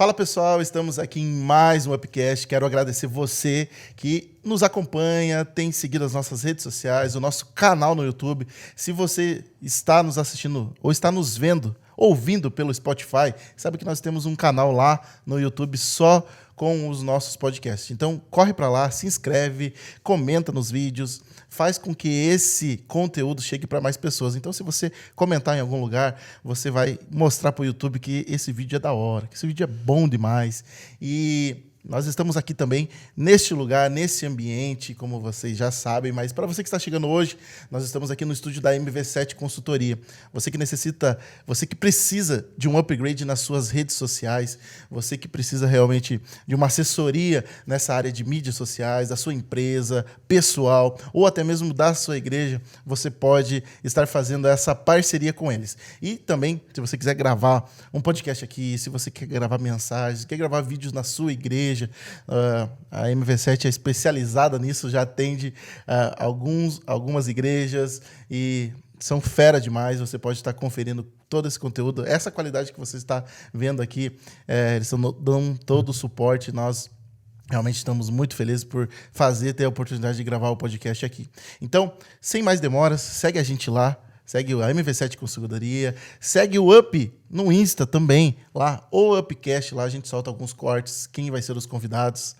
Fala pessoal, estamos aqui em mais um Upcast. Quero agradecer você que nos acompanha, tem seguido as nossas redes sociais, o nosso canal no YouTube. Se você está nos assistindo ou está nos vendo, ouvindo pelo Spotify, sabe que nós temos um canal lá no YouTube só com os nossos podcasts. Então, corre para lá, se inscreve, comenta nos vídeos, faz com que esse conteúdo chegue para mais pessoas. Então, se você comentar em algum lugar, você vai mostrar para o YouTube que esse vídeo é da hora, que esse vídeo é bom demais. E nós estamos aqui também neste lugar, nesse ambiente, como vocês já sabem, mas para você que está chegando hoje, nós estamos aqui no estúdio da MV7 Consultoria. Você que necessita, você que precisa de um upgrade nas suas redes sociais, você que precisa realmente de uma assessoria nessa área de mídias sociais, da sua empresa, pessoal, ou até mesmo da sua igreja, você pode estar fazendo essa parceria com eles. E também, se você quiser gravar um podcast aqui, se você quer gravar mensagens, quer gravar vídeos na sua igreja, a MV7 é especializada nisso, já atende algumas igrejas e são fera demais. Você pode estar conferindo todo esse conteúdo, essa qualidade que você está vendo aqui, eles dão todo o suporte. Nós realmente estamos muito felizes por ter a oportunidade de gravar o podcast aqui. Então, sem mais demoras, segue a gente lá. Segue a MV7 Consultoria, segue o Up no Insta também, lá, o Upcast, lá a gente solta alguns cortes, quem vai ser os convidados,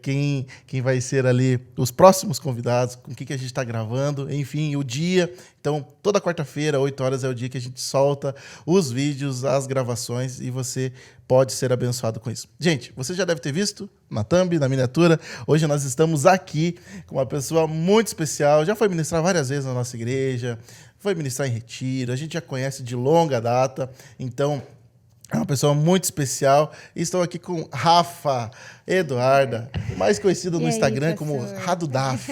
quem vai ser ali os próximos convidados, com o que a gente está gravando, enfim, o dia. Então, toda quarta-feira, 8 horas, é o dia que a gente solta os vídeos, as gravações, e você pode ser abençoado com isso. Gente, você já deve ter visto na thumb, na miniatura, hoje nós estamos aqui com uma pessoa muito especial, já foi ministrar várias vezes na nossa igreja, foi ministrar em retiro, a gente já conhece de longa data, então é uma pessoa muito especial. Estou aqui com Rafa Eduarda, mais conhecida no Instagram como Radudaf.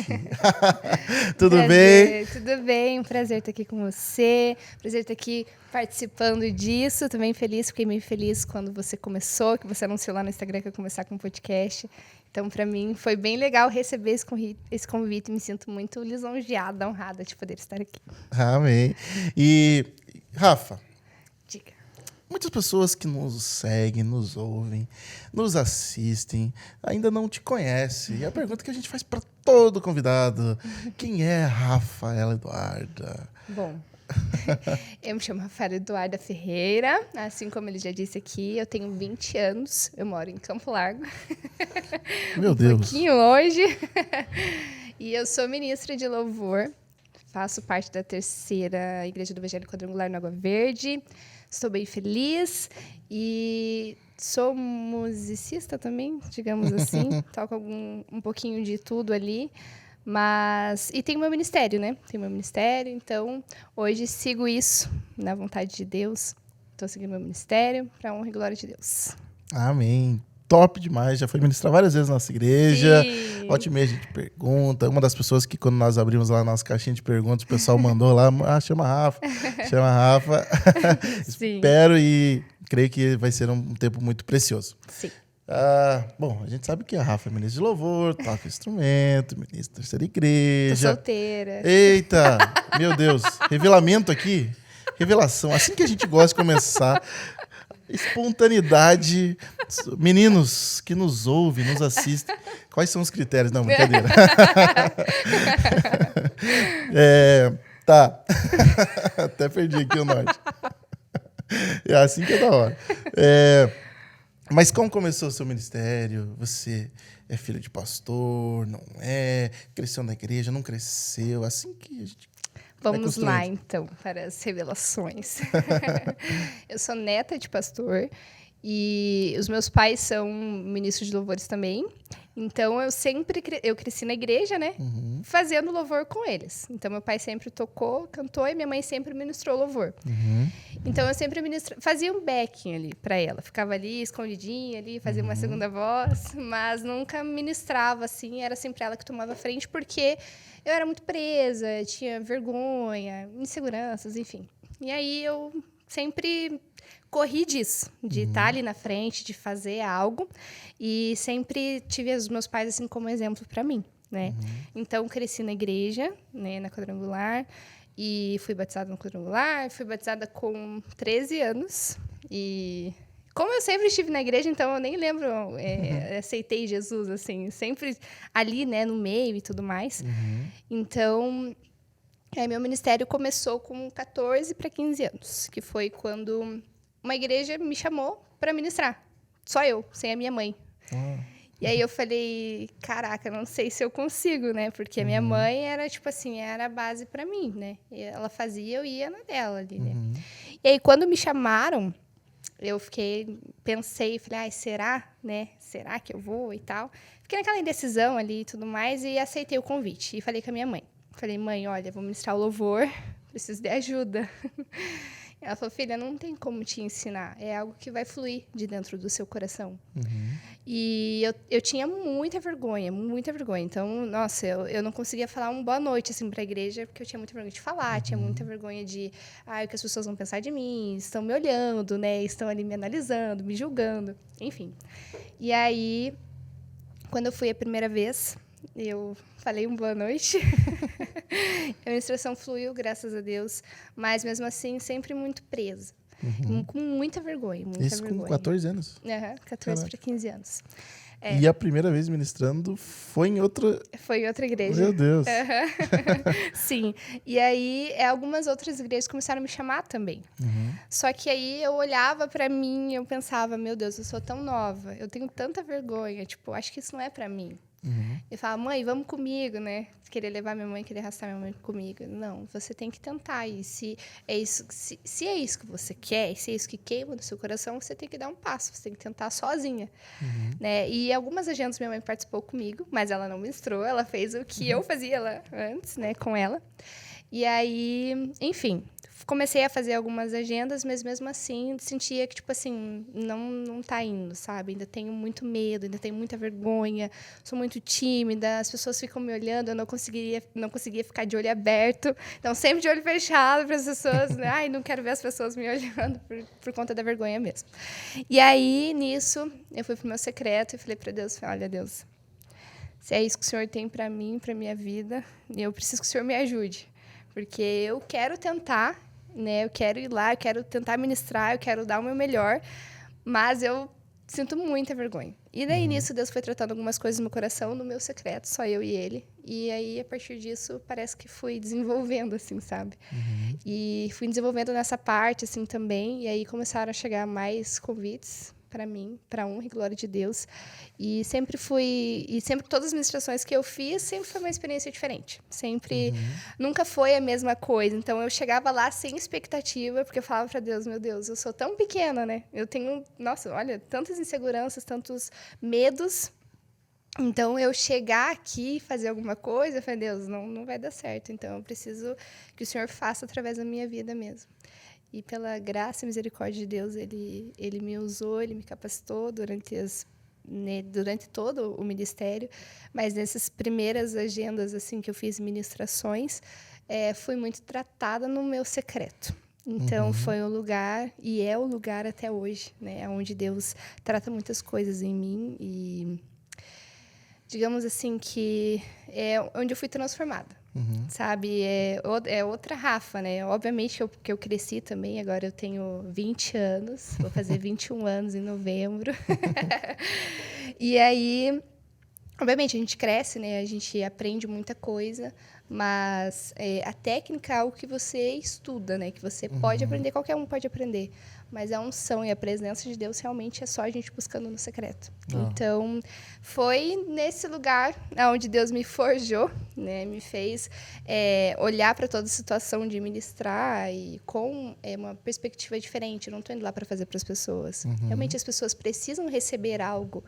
Tudo bem? Tudo bem, prazer estar aqui com você, prazer estar aqui participando disso. Também fiquei meio feliz quando você começou, que você anunciou lá no Instagram que ia começar com um podcast. Então, para mim, foi bem legal receber esse convite. Me sinto muito lisonjeada, honrada de poder estar aqui. Amém. E, Rafa, diga. Muitas pessoas que nos seguem, nos ouvem, nos assistem, ainda não te conhecem. E a pergunta que a gente faz para todo convidado: quem é Rafaela Eduarda? Bom, eu me chamo Rafaela Eduarda Ferreira, assim como ele já disse aqui, eu tenho 20 anos, eu moro em Campo Largo. Meu Deus. Um pouquinho longe. E eu sou ministra de louvor, faço parte da 3ª Igreja do Evangelho Quadrangular no Água Verde. Estou bem feliz e sou musicista também, digamos assim. Toco um pouquinho de tudo ali. E tenho meu ministério, né? Tenho meu ministério, então hoje sigo isso na vontade de Deus. Estou seguindo meu ministério para a honra e glória de Deus. Amém. Top demais, já foi ministrar várias vezes na nossa igreja. Sim. Ótimo, a gente pergunta. Uma das pessoas que, quando nós abrimos lá a nossa caixinha de perguntas, o pessoal mandou lá: chama Rafa, chama Rafa. Sim. Espero e creio que vai ser um tempo muito precioso. Sim. Bom, a gente sabe que a Rafa é ministra de louvor, toca instrumento, ministra da 3ª igreja. Tô solteira. Eita, meu Deus, revelamento aqui, revelação. Assim que a gente gosta de começar, espontaneidade. Meninos que nos ouvem, nos assistem, quais são os critérios? Não, brincadeira. Tá, até perdi aqui o norte. É assim que é da hora. Mas como começou o seu ministério? Você é filho de pastor? Não é? Cresceu na igreja? Não cresceu? Assim que a gente... Vamos lá, então, para as revelações. Eu sou neta de pastor e os meus pais são ministros de louvores também. Então, eu cresci na igreja, né? Uhum. Fazendo louvor com eles. Então, meu pai sempre tocou, cantou e minha mãe sempre ministrou louvor. Uhum. Então, eu sempre fazia um backing ali para ela. Ficava ali, escondidinha ali, fazia uma segunda voz, mas nunca ministrava, assim. Era sempre ela que tomava frente, porque eu era muito presa, tinha vergonha, inseguranças, enfim. E aí, eu sempre corri disso, de estar ali na frente, de fazer algo. E sempre tive os meus pais assim como exemplo para mim, né? Então, cresci na igreja, né, na Quadrangular. E fui batizada no Quadrangular. Fui batizada com 13 anos. E Como eu sempre estive na igreja, então eu nem lembro, aceitei Jesus, assim, sempre ali, né, no meio e tudo mais. Então, meu ministério começou com 14 para 15 anos, que foi quando uma igreja me chamou para ministrar. Só eu, sem a minha mãe. E aí eu falei, caraca, não sei se eu consigo, né? Porque a minha mãe era, tipo assim, era a base para mim, né? E ela fazia, eu ia na dela ali, né? E aí, quando me chamaram, eu pensei, falei, ai, será, né? Será que eu vou e tal? Fiquei naquela indecisão ali e tudo mais e aceitei o convite. E falei com a minha mãe. Falei, mãe, olha, vou ministrar o louvor, preciso de ajuda. Ela falou, filha, não tem como te ensinar. É algo que vai fluir de dentro do seu coração. E eu tinha muita vergonha, muita vergonha. Então, nossa, eu não conseguia falar uma boa noite, assim, para a igreja, porque eu tinha muita vergonha de falar, tinha muita vergonha de, o que as pessoas vão pensar de mim, estão me olhando, né? Estão ali me analisando, me julgando, enfim. E aí, quando eu fui a primeira vez, eu falei uma boa noite. A ministração fluiu, graças a Deus, mas mesmo assim, sempre muito presa. Com muita vergonha, Isso com 14 anos? 14 para 15 anos. E a primeira vez ministrando foi em outra... Foi em outra igreja. Meu Deus. Sim. E aí, algumas outras igrejas começaram a me chamar também. Só que aí, eu olhava para mim e eu pensava, meu Deus, eu sou tão nova, eu tenho tanta vergonha, tipo, acho que isso não é para mim. Eu falava, mãe, vamos comigo, né? Querer levar minha mãe, querer arrastar minha mãe comigo. Não, você tem que tentar. E se é isso que você quer, se é isso que queima no seu coração, você tem que dar um passo, você tem que tentar sozinha. Né? E algumas agendas minha mãe participou comigo, mas ela não ministrou, ela fez o que eu fazia lá antes, né, com ela. E aí, enfim, comecei a fazer algumas agendas, mas mesmo assim sentia que, tipo assim, não tá indo, sabe? Ainda tenho muito medo, ainda tenho muita vergonha, sou muito tímida, as pessoas ficam me olhando, eu não conseguia ficar de olho aberto, então sempre de olho fechado para as pessoas, né? Ai, não quero ver as pessoas me olhando por conta da vergonha mesmo. E aí, nisso, eu fui pro meu secreto e falei para Deus, olha, Deus, se é isso que o Senhor tem para mim, para minha vida, eu preciso que o Senhor me ajude. Porque eu quero tentar, né? Eu quero ir lá, eu quero tentar ministrar, eu quero dar o meu melhor, mas eu sinto muita vergonha. E daí, nisso, Deus foi tratando algumas coisas no meu coração, no meu secreto, só eu e ele. E aí, a partir disso, parece que fui desenvolvendo, assim, sabe? E fui desenvolvendo nessa parte, assim, também. E aí, começaram a chegar mais convites para mim, para honra e glória de Deus. E sempre todas as ministrações que eu fiz, sempre foi uma experiência diferente. Sempre, nunca foi a mesma coisa. Então, eu chegava lá sem expectativa, porque eu falava para Deus, meu Deus, eu sou tão pequena, né? Eu tenho, nossa, olha, tantas inseguranças, tantos medos. Então, eu chegar aqui e fazer alguma coisa, eu falei, Deus, não vai dar certo. Então, eu preciso que o Senhor faça através da minha vida mesmo. E pela graça e misericórdia de Deus, ele me usou, ele me capacitou durante todo o ministério. Mas nessas primeiras agendas assim que eu fiz ministrações, fui muito tratada no meu secreto. Então, foi o lugar, e é o lugar até hoje, né? Onde Deus trata muitas coisas em mim. E, digamos assim, que é onde eu fui transformada. Sabe? É outra Rafa, né? Obviamente que eu cresci também, agora eu tenho 20 anos, vou fazer 21 anos em novembro. E aí, obviamente, a gente cresce, né? A gente aprende muita coisa, mas a técnica é algo que você estuda, né? Que você pode aprender, qualquer um pode aprender. Mas a unção e a presença de Deus realmente é só a gente buscando no secreto. Então, foi nesse lugar onde Deus me forjou, né? Me fez olhar para toda a situação de ministrar e com uma perspectiva diferente. Eu não estou indo lá para fazer para as pessoas. Realmente, as pessoas precisam receber algo.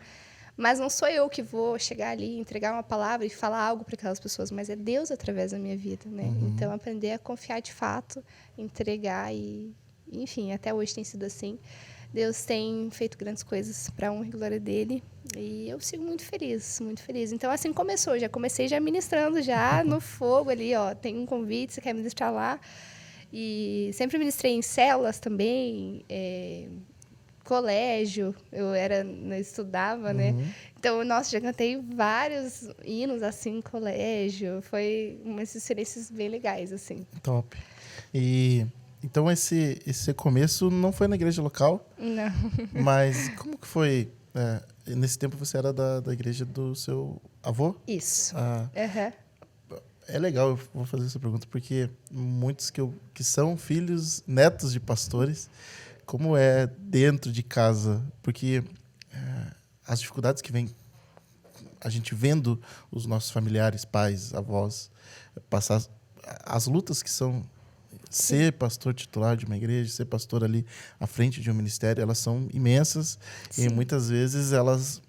Mas não sou eu que vou chegar ali, entregar uma palavra e falar algo para aquelas pessoas, mas é Deus através da minha vida, né? Então, aprender a confiar de fato, entregar e... Enfim, até hoje tem sido assim. Deus tem feito grandes coisas para a honra e glória dele. E eu sigo muito feliz, muito feliz. Então, assim começou. Já comecei ministrando já no fogo ali, ó. Tem um convite, você quer ministrar lá. E sempre ministrei em células também, colégio. Eu estudava, né? Então, nossa, já cantei vários hinos, assim, em colégio. Foi umas experiências bem legais, assim. Top. E... Então, esse começo não foi na igreja local, Não. mas como que foi? Nesse tempo você era da igreja do seu avô? Isso. Ah, Aham. é legal, eu vou fazer essa pergunta, porque muitos que são filhos, netos de pastores, como é dentro de casa? Porque as dificuldades que vem a gente vendo os nossos familiares, pais, avós, passar as lutas que são ser pastor titular de uma igreja, ser pastor ali à frente de um ministério, elas são imensas. Sim. E muitas vezes elas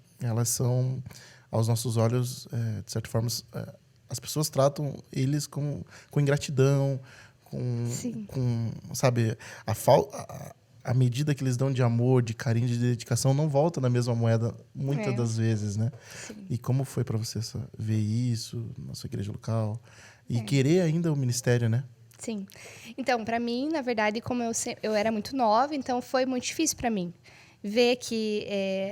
são, aos nossos olhos, de certa forma, as pessoas tratam eles com ingratidão, com sabe, a medida que eles dão de amor, de carinho, de dedicação, não volta na mesma moeda muitas das vezes, né? Sim. E como foi para você ver isso na sua igreja local? E querer ainda o ministério, né? Sim. Então, para mim, na verdade, como eu era muito nova, então foi muito difícil para mim ver que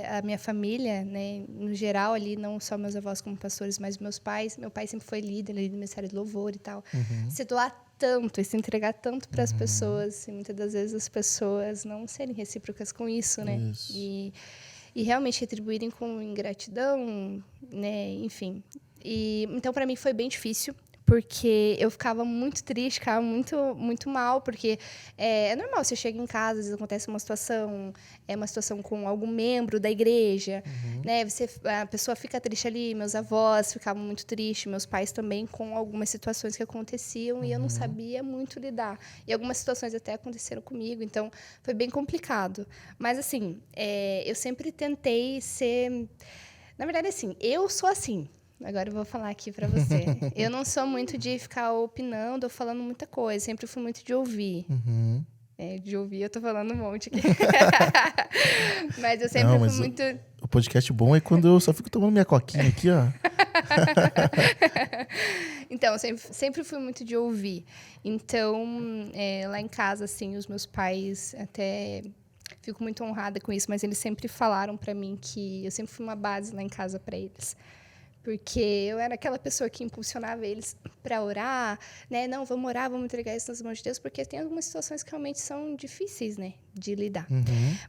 a minha família, né, no geral ali, não só meus avós como pastores, mas meus pais, meu pai sempre foi líder ali do Ministério de Louvor e tal, se doar tanto e se entregar tanto para as pessoas, e muitas das vezes as pessoas não serem recíprocas com isso, né? Isso. E realmente retribuírem com ingratidão, né? Enfim. Então, para mim, foi bem difícil, porque eu ficava muito triste, ficava muito, muito mal, porque é normal, você chega em casa, às vezes acontece uma situação com algum membro da igreja, né? A pessoa fica triste ali, meus avós ficavam muito tristes, meus pais também, com algumas situações que aconteciam e eu não sabia muito lidar. E algumas situações até aconteceram comigo, então foi bem complicado. Mas, assim, eu sempre tentei ser... Na verdade, assim, eu sou assim. Agora eu vou falar aqui para você. Eu não sou muito de ficar opinando ou falando muita coisa. Sempre fui muito de ouvir. De ouvir, eu tô falando um monte aqui. Mas eu sempre fui muito... O podcast bom é quando eu só fico tomando minha coquinha aqui, ó. Então, sempre fui muito de ouvir. Então, lá em casa, assim, os meus pais até... Fico muito honrada com isso, mas eles sempre falaram para mim que eu sempre fui uma base lá em casa para eles. Porque eu era aquela pessoa que impulsionava eles para orar, né? Não, vamos orar, vamos entregar isso nas mãos de Deus, porque tem algumas situações que realmente são difíceis, né? De lidar.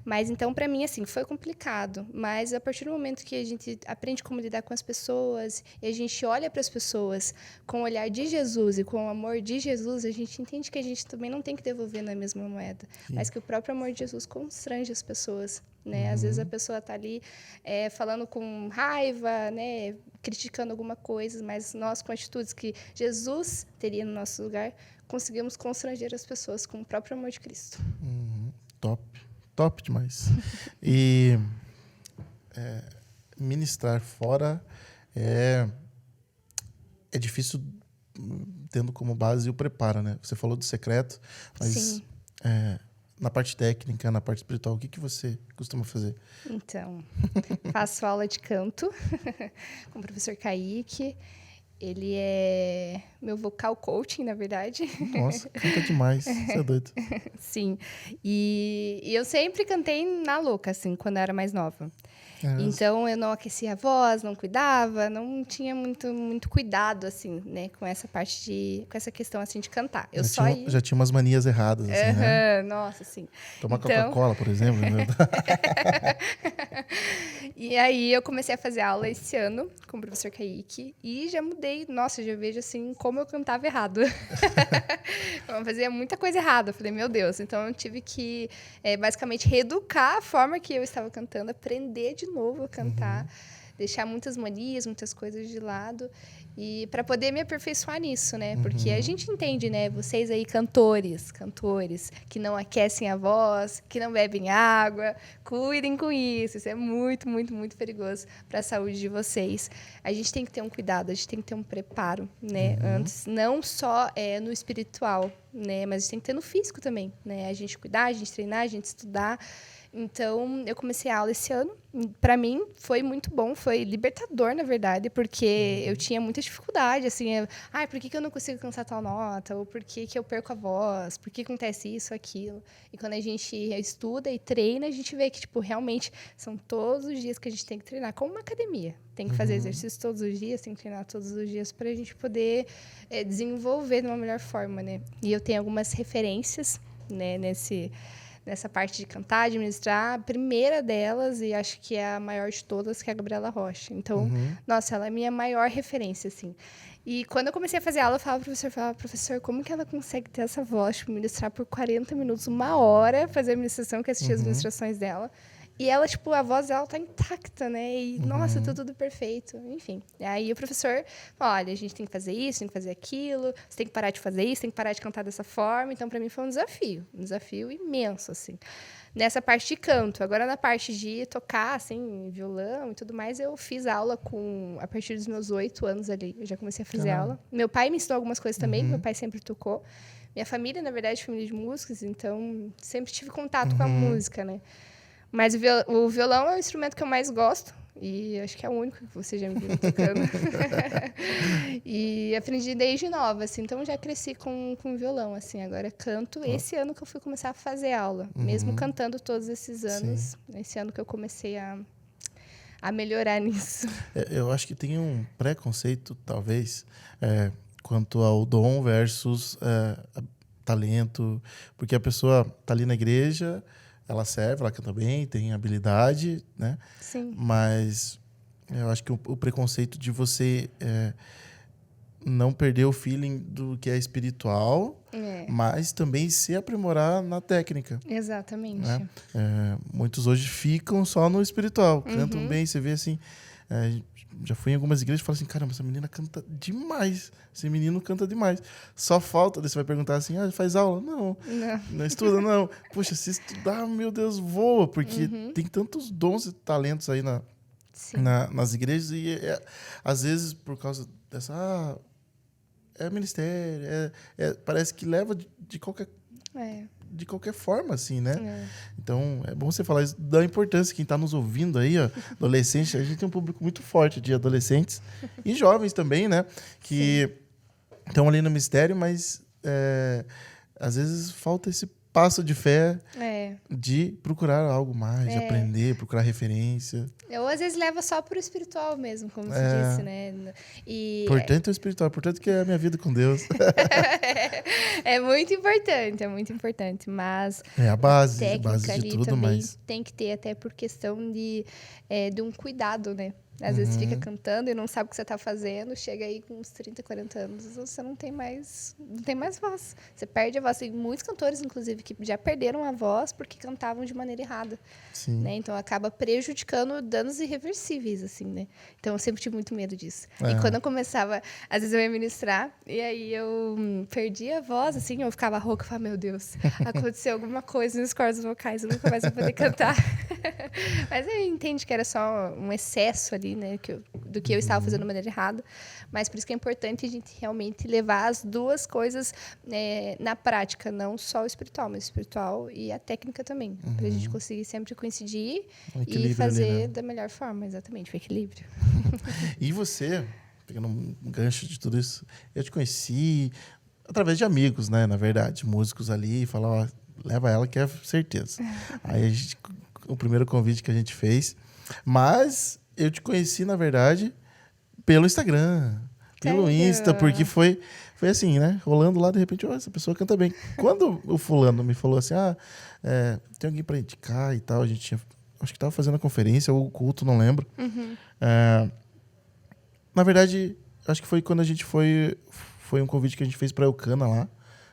Mas, então, para mim, assim, foi complicado. Mas, a partir do momento que a gente aprende como lidar com as pessoas, e a gente olha para as pessoas com o olhar de Jesus e com o amor de Jesus, a gente entende que a gente também não tem que devolver na mesma moeda. Sim. Mas que o próprio amor de Jesus constrange as pessoas, né? Às vezes a pessoa está ali falando com raiva, né? Criticando alguma coisa, mas nós, com atitudes que Jesus teria no nosso lugar, conseguimos constranger as pessoas com o próprio amor de Cristo. Top demais. E ministrar fora é difícil, tendo como base o preparo, né? Você falou do secreto, mas Sim. Na parte técnica, na parte espiritual, o que você costuma fazer? Então, faço aula de canto com o professor Kaique. Ele é meu vocal coaching, na verdade. Nossa, canta demais. Você é doido. Sim. E eu sempre cantei na louca, assim, quando eu era mais nova. Então, eu não aquecia a voz, não cuidava, não tinha muito cuidado, assim, né, com essa parte com essa questão, assim, de cantar. Já tinha umas manias erradas, assim, né? Nossa, sim. Tomar Coca-Cola, por exemplo. Né? E aí, eu comecei a fazer aula esse ano com o professor Kaique e já mudei. Nossa, já vejo, assim, como eu cantava errado. Eu fazia muita coisa errada. Eu falei, meu Deus. Então, eu tive que, basicamente, reeducar a forma que eu estava cantando, aprender de novo a cantar, deixar muitas manias, muitas coisas de lado, e para poder me aperfeiçoar nisso, né? Porque a gente entende, né? Vocês aí, cantores, que não aquecem a voz, que não bebem água, cuidem com isso. Isso é muito, muito, muito perigoso para a saúde de vocês. A gente tem que ter um cuidado, a gente tem que ter um preparo, né? Antes, não só no espiritual, né? Mas a gente tem que ter no físico também, né? A gente cuidar, a gente treinar, a gente estudar. Então, eu comecei a aula esse ano. Para mim, foi muito bom. Foi libertador, na verdade, porque eu tinha muita dificuldade, assim. Por que eu não consigo cantar tal nota? Ou por que eu perco a voz? Por que acontece isso, aquilo? E quando a gente estuda e treina, a gente vê que, tipo, realmente são todos os dias que a gente tem que treinar. Como uma academia. Tem que fazer exercício todos os dias, tem que treinar todos os dias para a gente poder desenvolver de uma melhor forma, né? E eu tenho algumas referências né, nessa parte de cantar, de ministrar. A primeira delas, e acho que é a maior de todas, que é a Gabriela Rocha. Então, nossa, ela é a minha maior referência, assim. E quando eu comecei a fazer aula, eu falava pro professor, como que ela consegue ter essa voz, tipo, ministrar por 40 minutos, 1 hora, fazer a ministração, que eu assistia as ministrações dela. E ela, tipo, a voz dela tá intacta, né? E, nossa, tá tudo perfeito. Enfim. E aí o professor falou, olha, a gente tem que fazer isso, tem que fazer aquilo, você tem que parar de fazer isso, tem que parar de cantar dessa forma. Então, para mim, foi um desafio imenso, assim. Nessa parte de canto. Agora, na parte de tocar, assim, violão e tudo mais, eu fiz aula a partir dos meus 8 anos ali. Eu já comecei a fazer aula. Meu pai me ensinou algumas coisas também, meu pai sempre tocou. Minha família, na verdade, é família de músicos, então sempre tive contato com a música, né? Mas o violão é o instrumento que eu mais gosto. E acho que é o único que você já me viu tocando. E aprendi desde nova, assim. Então, já cresci com violão, assim. Agora, canto. Esse ano que eu fui começar a fazer aula. Mesmo cantando todos esses anos. Sim. Esse ano que eu comecei a melhorar nisso. Eu acho que tem um preconceito, talvez, quanto ao dom versus talento. Porque a pessoa tá ali na igreja... Ela serve, ela canta bem, tem habilidade, né? Sim. Mas eu acho que o preconceito de você não perder o feeling do que é espiritual, mas também se aprimorar na técnica. Exatamente. Né? Muitos hoje ficam só no espiritual, cantam bem, você vê assim... já fui em algumas igrejas e falo assim, caramba, essa menina canta demais, esse menino canta demais. Só falta, daí você vai perguntar assim, faz aula? Não estuda? Não. Poxa, se estudar, meu Deus, voa, porque tem tantos dons e talentos aí nas igrejas e às vezes por causa dessa... é ministério, parece que leva de qualquer forma, assim, né? Então, é bom você falar isso da importância. Quem está nos ouvindo aí, ó, adolescente, a gente tem um público muito forte de adolescentes e jovens também, né? Que estão ali no mistério, mas às vezes falta esse passo de fé de procurar algo mais, de aprender, procurar referência. Ou às vezes leva só pro espiritual mesmo, como você disse, né? Importante é o espiritual, portanto que é a minha vida com Deus. É muito importante, mas a base de tudo, mas tem que ter até por questão de um cuidado, né? Às vezes fica cantando e não sabe o que você está fazendo, chega aí com uns 30, 40 anos, você não tem mais voz. Você perde a voz. Tem muitos cantores, inclusive, que já perderam a voz porque cantavam de maneira errada. Sim. Né? Então, acaba prejudicando danos irreversíveis, assim, né? Então, eu sempre tive muito medo disso. E quando eu começava, às vezes eu ia ministrar, e aí eu perdia a voz, assim, eu ficava rouca, eu falava, meu Deus, aconteceu alguma coisa nos cordas vocais, eu nunca mais vou poder cantar. Mas eu entendi que era só um excesso ali, né, do que eu estava fazendo de maneira errada. Mas por isso que é importante a gente realmente levar as duas coisas na prática, não só o espiritual, mas o espiritual e a técnica também. Para a gente conseguir sempre coincidir e fazer ali, né? Da melhor forma, exatamente, o equilíbrio. E você, pegando um gancho de tudo isso, eu te conheci através de amigos, né, na verdade, músicos ali, falar, leva ela que é certeza. Aí o primeiro convite que a gente fez, mas eu te conheci, na verdade, pelo Instagram, pelo Insta, porque foi assim, né? Rolando lá, de repente, essa pessoa canta bem. Quando o fulano me falou assim, tem alguém para indicar e tal, a gente tinha, acho que estava fazendo a conferência ou o culto, não lembro. Na verdade, acho que foi quando a gente foi um convite que a gente fez para a Eucana lá,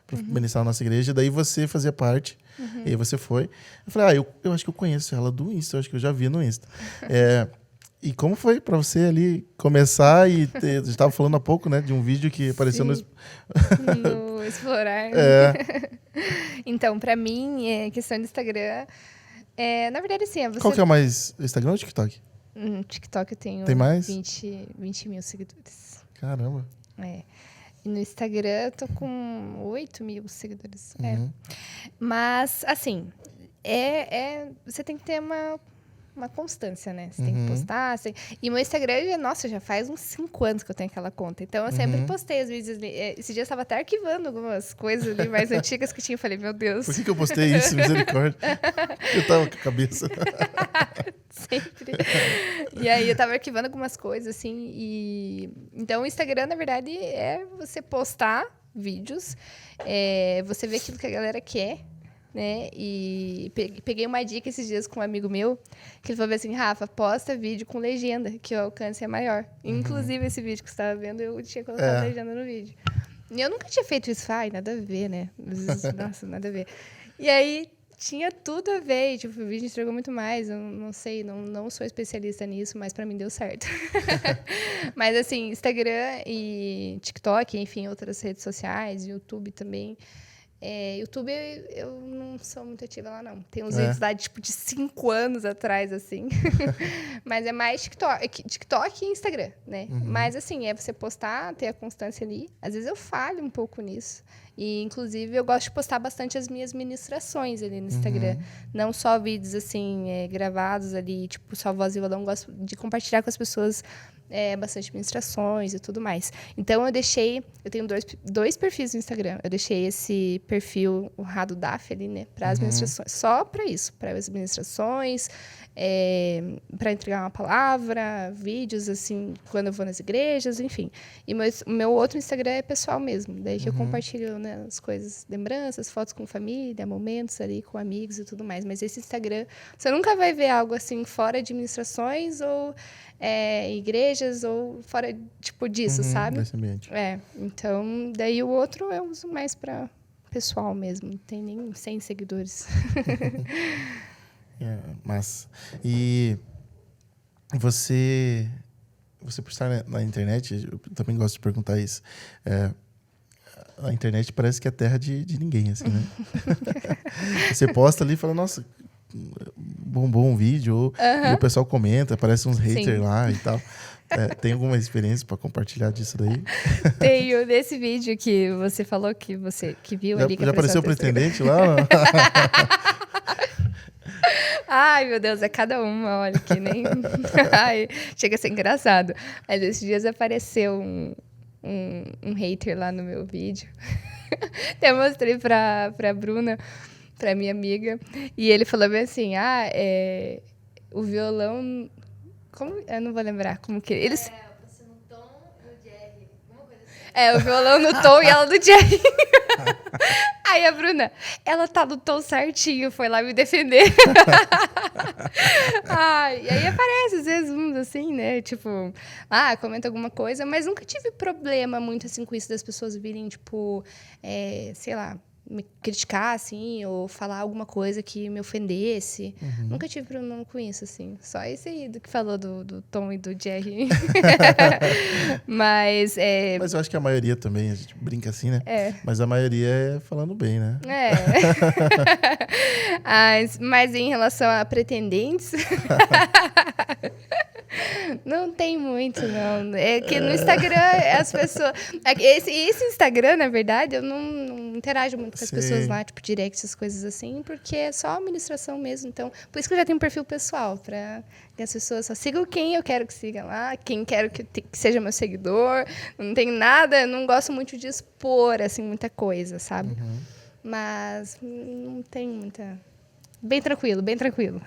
para ministrar na nossa igreja, daí você fazia parte, e aí você foi. Eu falei, eu acho que eu conheço ela do Insta, eu acho que eu já vi no Insta. E como foi para você ali começar e a gente estava falando há pouco, né, de um vídeo que apareceu no Explorar. Então, para mim, questão do Instagram, na verdade, assim, Qual que é mais, Instagram ou TikTok? TikTok eu tenho Tem mais? 20 mil seguidores. Caramba. E no Instagram eu tô com 8 mil seguidores. Mas, assim, você tem que ter uma constância, né? Você tem que postar. E meu Instagram, já faz uns 5 anos que eu tenho aquela conta. Então, eu sempre postei os vídeos ali. Esse dia eu estava até arquivando algumas coisas ali mais antigas que eu tinha. Eu falei, meu Deus. Por que eu postei isso? Misericórdia. Eu tava com a cabeça. Sempre. E aí, eu tava arquivando algumas coisas, assim. Então, o Instagram, na verdade, é você postar vídeos. Você ver aquilo que a galera quer. né? E peguei uma dica esses dias com um amigo meu, que ele falou assim, Rafa, posta vídeo com legenda, que o alcance é maior. Inclusive, esse vídeo que você estava vendo, eu tinha colocado legenda no vídeo. E eu nunca tinha feito isso. Ai, nada a ver, né? Nossa, nada a ver. E aí, tinha tudo a ver. E, tipo, o vídeo entregou muito mais. Eu não sei, não sou especialista nisso, mas pra mim deu certo. Mas, assim, Instagram e TikTok, enfim, outras redes sociais, YouTube também. YouTube, eu não sou muito ativa lá, não. Tem uns vídeos lá, tipo, de 5 anos atrás, assim. Mas é mais TikTok e Instagram, né? Mas, assim, é você postar, ter a constância ali. Às vezes eu falho um pouco nisso. E, inclusive, eu gosto de postar bastante as minhas ministrações ali no Instagram. Não só vídeos, assim, gravados ali, tipo, só voz e violão. Gosto de compartilhar com as pessoas bastante ministrações e tudo mais. Então, eu tenho dois perfis no Instagram. Eu deixei esse perfil, o Rado Daf ali, né, para as ministrações. Só para isso, para as ministrações, para entregar uma palavra, vídeos, assim, quando eu vou nas igrejas, enfim. E meu outro Instagram é pessoal mesmo. Daí que eu compartilho, né, as coisas, lembranças, fotos com família, momentos ali com amigos e tudo mais. Mas esse Instagram, você nunca vai ver algo assim fora de ministrações ou igrejas ou fora, tipo, disso, sabe? Nesse ambiente. Então, daí o outro eu uso mais para pessoal mesmo. Não tem nem 100 seguidores. Mas... E você por estar na internet, eu também gosto de perguntar isso. A internet parece que é terra de ninguém, assim, né? Você posta ali e fala, nossa, bombou um vídeo, e o pessoal comenta, aparece uns haters lá e tal. Tem alguma experiência para compartilhar disso daí? Tenho. Nesse vídeo que você falou que viu ali. Já apareceu o pretendente lá? Ai, meu Deus, é cada uma, olha, que nem... Ai, chega a ser engraçado. Mas esses dias apareceu um hater lá no meu vídeo. Até mostrei pra Bruna, pra minha amiga, e ele falou bem assim, o violão... Como? Eu não vou lembrar como que... Eles... Você no tom e no Jerry. Uma coisa assim. O violão no tom e ela no Jerry. Aí a Bruna, ela tá no tom certinho, foi lá me defender. E aí aparece, às vezes, uns assim, né? Tipo, comenta alguma coisa, mas nunca tive problema muito assim com isso das pessoas virem, tipo, sei lá, me criticar, assim, ou falar alguma coisa que me ofendesse. Nunca tive problema com isso, assim. Só esse aí do que falou do Tom e do Jerry. Mas eu acho que a maioria também, a gente brinca assim, né? Mas a maioria é falando bem, né? Mas em relação a pretendentes... Não tem muito, não. É que no Instagram, as pessoas... Esse Instagram, na verdade, eu não interajo muito com as pessoas lá, tipo, direct, essas coisas assim, porque é só administração mesmo. Então, por isso que eu já tenho um perfil pessoal, para que as pessoas só sigam quem eu quero que siga lá, quem quero que seja meu seguidor. Não tem nada, não gosto muito de expor, assim, muita coisa, sabe? Mas não tem muita... Bem tranquilo, bem tranquilo.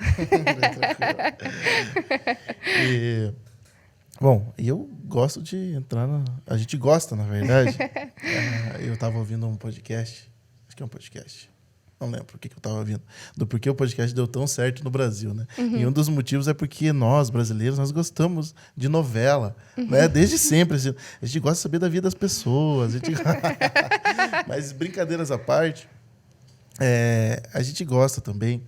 Bom, eu gosto de entrar na... A gente gosta, na verdade. Eu estava ouvindo um podcast. Acho que é um podcast. Não lembro o que eu estava ouvindo. Do porquê o podcast deu tão certo no Brasil, né? E um dos motivos é porque nós, brasileiros, nós gostamos de novela. Né? Desde sempre. Assim, a gente gosta de saber da vida das pessoas. Mas brincadeiras à parte... a gente gosta também,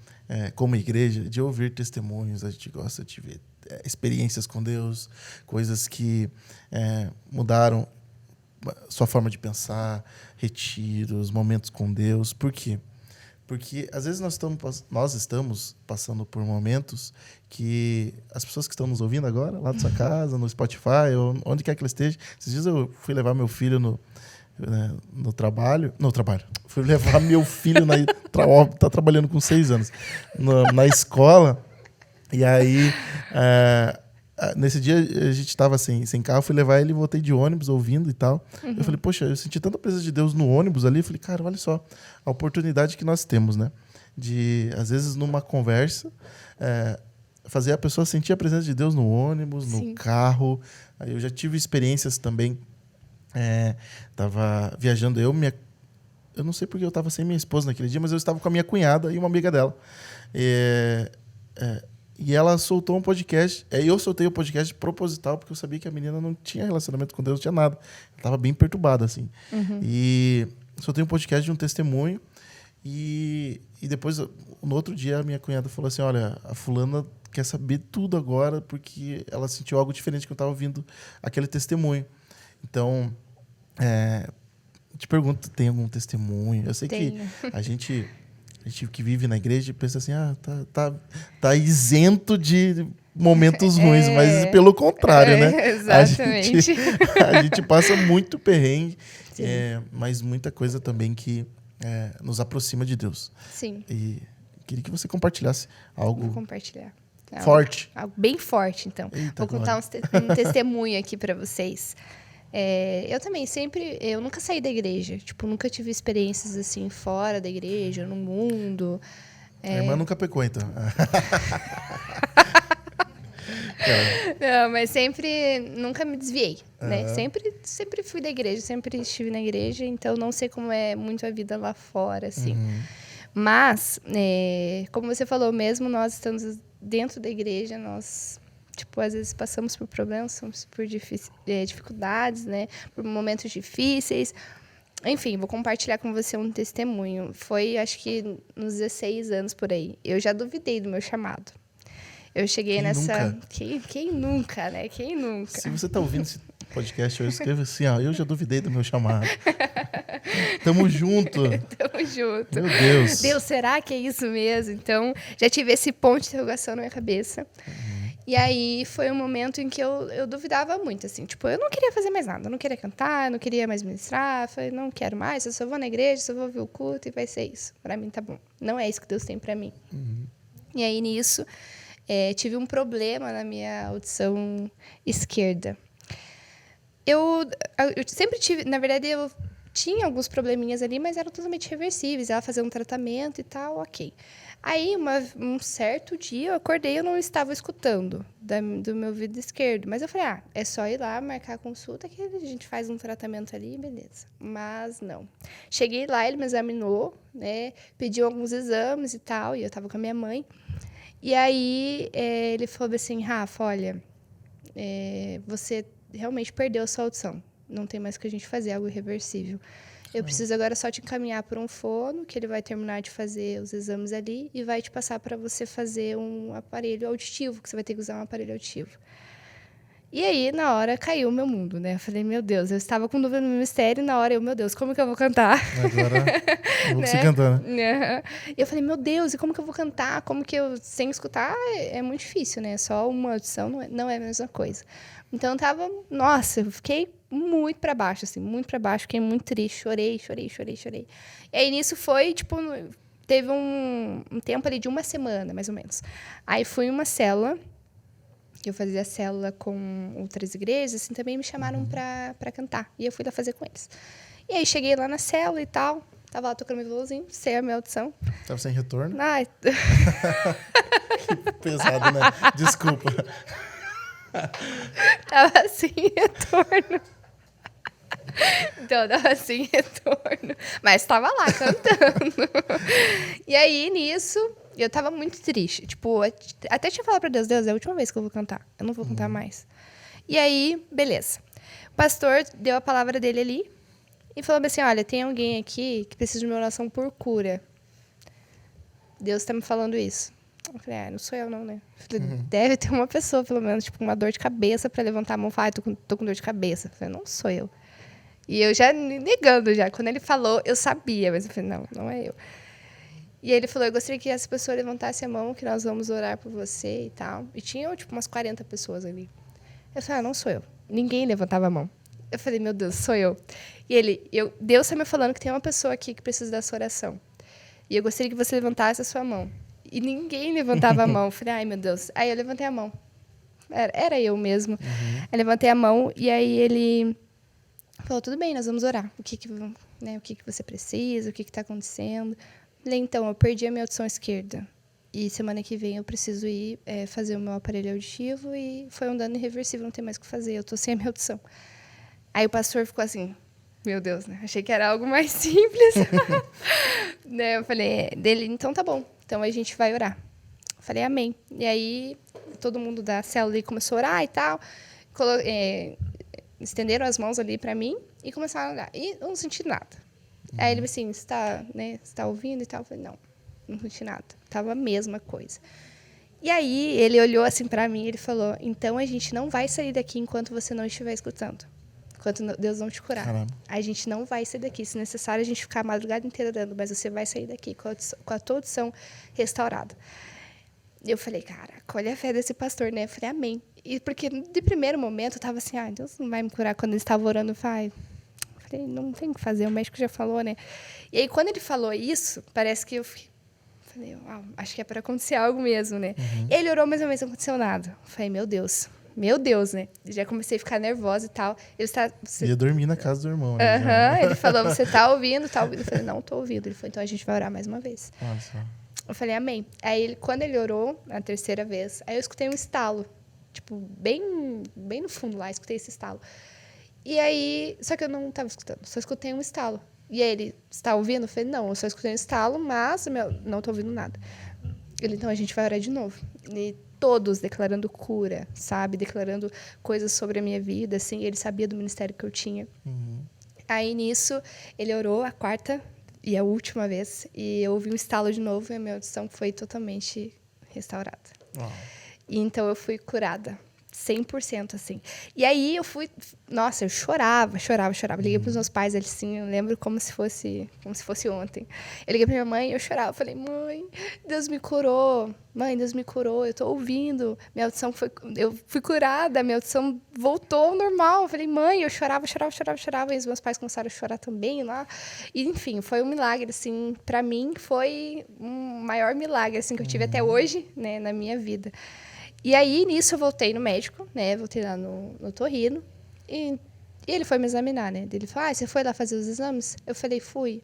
como igreja, de ouvir testemunhos, a gente gosta de ver experiências com Deus, coisas que mudaram sua forma de pensar, retiros, momentos com Deus. Por quê? Porque às vezes nós estamos passando por momentos que as pessoas que estão nos ouvindo agora, lá da sua casa, no Spotify, ou onde quer que ela esteja. Esses dias eu fui levar meu filho no trabalho. Fui levar meu filho tá trabalhando com 6 anos na escola. E aí, nesse dia a gente estava sem carro, fui levar ele e voltei de ônibus ouvindo e tal. Eu falei, poxa, eu senti tanta presença de Deus no ônibus ali. Eu falei, cara, olha só a oportunidade que nós temos, né? De, às vezes, numa conversa, fazer a pessoa sentir a presença de Deus no ônibus, no carro. Aí eu já tive experiências também. Tava viajando Eu não sei porque eu estava sem minha esposa naquele dia, mas eu estava com a minha cunhada e uma amiga dela. E ela soltou um podcast. Eu soltei o podcast proposital, porque eu sabia que a menina não tinha relacionamento com Deus, não tinha nada. Ela estava bem perturbada, assim. E soltei um podcast de um testemunho. E depois, no outro dia, a minha cunhada falou assim, olha, a fulana quer saber tudo agora, porque ela sentiu algo diferente que eu estava ouvindo aquele testemunho. Então, te pergunto, tem algum testemunho? Eu sei Tenho. que a gente que vive na igreja pensa assim, tá isento de momentos ruins, mas pelo contrário, né? Exatamente. A gente passa muito perrengue, Sim. mas muita coisa também que nos aproxima de Deus. Sim. E queria que você compartilhasse Vou algo compartilhar. forte. Algo bem forte, então. Eita, Vou contar um testemunho aqui para vocês. Eu também eu nunca saí da igreja. Tipo, nunca tive experiências assim fora da igreja, no mundo. A irmã nunca pecou, então. Não, mas nunca me desviei, né? Sempre fui da igreja, sempre estive na igreja, então não sei como é muito a vida lá fora, assim. Mas, como você falou mesmo, nós estamos dentro da igreja, nós, tipo, às vezes passamos por problemas, passamos por dificuldades, né? Por momentos difíceis. Enfim, vou compartilhar com você um testemunho. Foi, acho que, nos 16 anos, por aí. Eu já duvidei do meu chamado. Eu cheguei Quem nessa... nunca? Quem nunca, né? Quem nunca? Se você está ouvindo esse podcast, eu escrevo assim, eu já duvidei do meu chamado. Tamo junto. Tamo junto. Meu Deus. Deus, será que é isso mesmo? Então, já tive esse ponto de interrogação na minha cabeça. E aí, foi um momento em que eu duvidava muito, assim. Tipo, eu não queria fazer mais nada. Eu não queria cantar, não queria mais ministrar. Falei, não quero mais. Eu só vou na igreja, só vou ouvir o culto e vai ser isso. Pra mim, tá bom. Não é isso que Deus tem pra mim. E aí, nisso, tive um problema na minha audição esquerda. Eu sempre tive... Na verdade, eu tinha alguns probleminhas ali, mas eram totalmente reversíveis. Ela fazia um tratamento e tal, ok. Aí, um certo dia, eu acordei e eu não estava escutando do meu ouvido esquerdo. Mas eu falei, é só ir lá, marcar a consulta, que a gente faz um tratamento ali, beleza. Mas não. Cheguei lá, ele me examinou, né? Pediu alguns exames e tal, e eu estava com a minha mãe. E aí, ele falou assim, Rafa, olha, você realmente perdeu a sua audição. Não tem mais o que a gente fazer, é algo irreversível. Eu preciso agora só te encaminhar para um fono, que ele vai terminar de fazer os exames ali e vai te passar para você fazer um aparelho auditivo, que você vai ter que usar um aparelho auditivo. E aí, na hora, caiu o meu mundo, né? Eu falei, meu Deus, eu estava com dúvida no ministério, e na hora meu Deus, como que eu vou cantar? Agora, eu vou conseguir cantar, né? E eu falei, meu Deus, e como que eu vou cantar? Como que eu, sem escutar, é muito difícil, né? Só uma audição não é a mesma coisa. Então, eu fiquei muito para baixo, assim, muito para baixo, fiquei muito triste, chorei. E aí, nisso foi, tipo, teve um tempo ali de uma semana, mais ou menos. Aí, fui em uma célula, eu fazia célula com outras igrejas, assim, também me chamaram para cantar, e eu fui lá fazer com eles. E aí, cheguei lá na célula e tal, tava lá tocando meu violãozinho, sem a minha audição. Tava sem retorno? Ai. Que pesado, né? Desculpa. Tava sem retorno. Então, tava sem retorno. Mas tava lá, cantando. E aí, nisso, eu tava muito triste. Tipo, até tinha falado pra Deus, é a última vez que eu vou cantar. Eu não vou cantar mais. E aí, beleza. O pastor deu a palavra dele ali e falou assim, olha, tem alguém aqui que precisa de uma oração por cura. Deus tá me falando isso. Eu falei, não sou eu não, né? Eu falei, deve ter uma pessoa, pelo menos, tipo, com uma dor de cabeça pra levantar a mão e falar, tô com dor de cabeça. Eu falei, não sou eu. E eu já negando já. Quando ele falou, eu sabia, mas eu falei, não é eu. E ele falou, eu gostaria que essa pessoa levantasse a mão, que nós vamos orar por você e tal. E tinha, tipo, umas 40 pessoas ali. Eu falei, não sou eu. Ninguém levantava a mão. Eu falei, meu Deus, sou eu. E Deus está me falando que tem uma pessoa aqui que precisa da sua oração. E eu gostaria que você levantasse a sua mão. E ninguém levantava a mão. Eu falei, ai, meu Deus. Aí eu levantei a mão. Era eu mesmo. Eu levantei a mão e aí ele falou, tudo bem, nós vamos orar. O que você precisa, o que está acontecendo. Eu falei, então, eu perdi a minha audição esquerda. E semana que vem eu preciso ir fazer o meu aparelho auditivo e foi um dano irreversível, não tem mais o que fazer, eu tô sem a minha audição. Aí o pastor ficou assim, meu Deus, né? Achei que era algo mais simples. Né, eu falei, dele, então tá bom. Então a gente vai orar. Eu falei, amém. E aí, todo mundo da célula ali começou a orar e tal. Estenderam as mãos ali pra mim e começaram a orar. E eu não senti nada. Aí ele assim, você tá ouvindo e tal? Eu falei, não senti nada. Tava a mesma coisa. E aí, ele olhou assim pra mim e ele falou, então a gente não vai sair daqui enquanto você não estiver escutando. Enquanto Deus não te curar. Caramba. A gente não vai sair daqui. Se necessário, a gente ficar a madrugada inteira orando, mas você vai sair daqui com a tua audição restaurada. E eu falei, caraca, olha a fé desse pastor, né? Eu falei, amém. E porque, de primeiro momento, eu tava assim, Deus não vai me curar. Quando ele estava orando, eu falei, não tem o que fazer, o médico já falou, né? E aí, quando ele falou isso, parece que eu falei, acho que é para acontecer algo mesmo, né? Ele orou, mas ao mesmo não aconteceu nada. Eu falei, meu Deus, né? Já comecei a ficar nervosa e tal. Ia dormir na casa do irmão. Né? Ele falou, você tá ouvindo? Eu falei, não tô ouvindo. Ele falou, então a gente vai orar mais uma vez. Nossa. Eu falei, amém. Aí, quando ele orou, a terceira vez, aí eu escutei um estalo. Tipo, bem no fundo lá, escutei esse estalo. E aí, só que eu não estava escutando, só escutei um estalo. E aí ele, você está ouvindo? Eu falei, não, eu só escutei um estalo, mas não estou ouvindo nada. Ele, então a gente vai orar de novo. E todos declarando cura, sabe? Declarando coisas sobre a minha vida, assim. Ele sabia do ministério que eu tinha. Aí, nisso, ele orou a quarta e a última vez. E eu ouvi um estalo de novo e a minha audição foi totalmente restaurada. E então eu fui curada. 100%, assim. E aí eu fui... Nossa, eu chorava. Liguei para os meus pais, eles sim, eu lembro como se fosse ontem. Eu liguei para minha mãe, eu chorava. Falei, mãe, Deus me curou. Mãe, Deus me curou, eu tô ouvindo. Minha audição eu fui curada, minha audição voltou ao normal. Eu falei, mãe, eu chorava. E os meus pais começaram a chorar também lá. E, enfim, foi um milagre, assim. Para mim, foi um maior milagre, assim, que eu tive até hoje, né, na minha vida. E aí, nisso, eu voltei no médico, né? Voltei lá no Torrino. E ele foi me examinar, né? Ele falou, você foi lá fazer os exames? Eu falei, fui.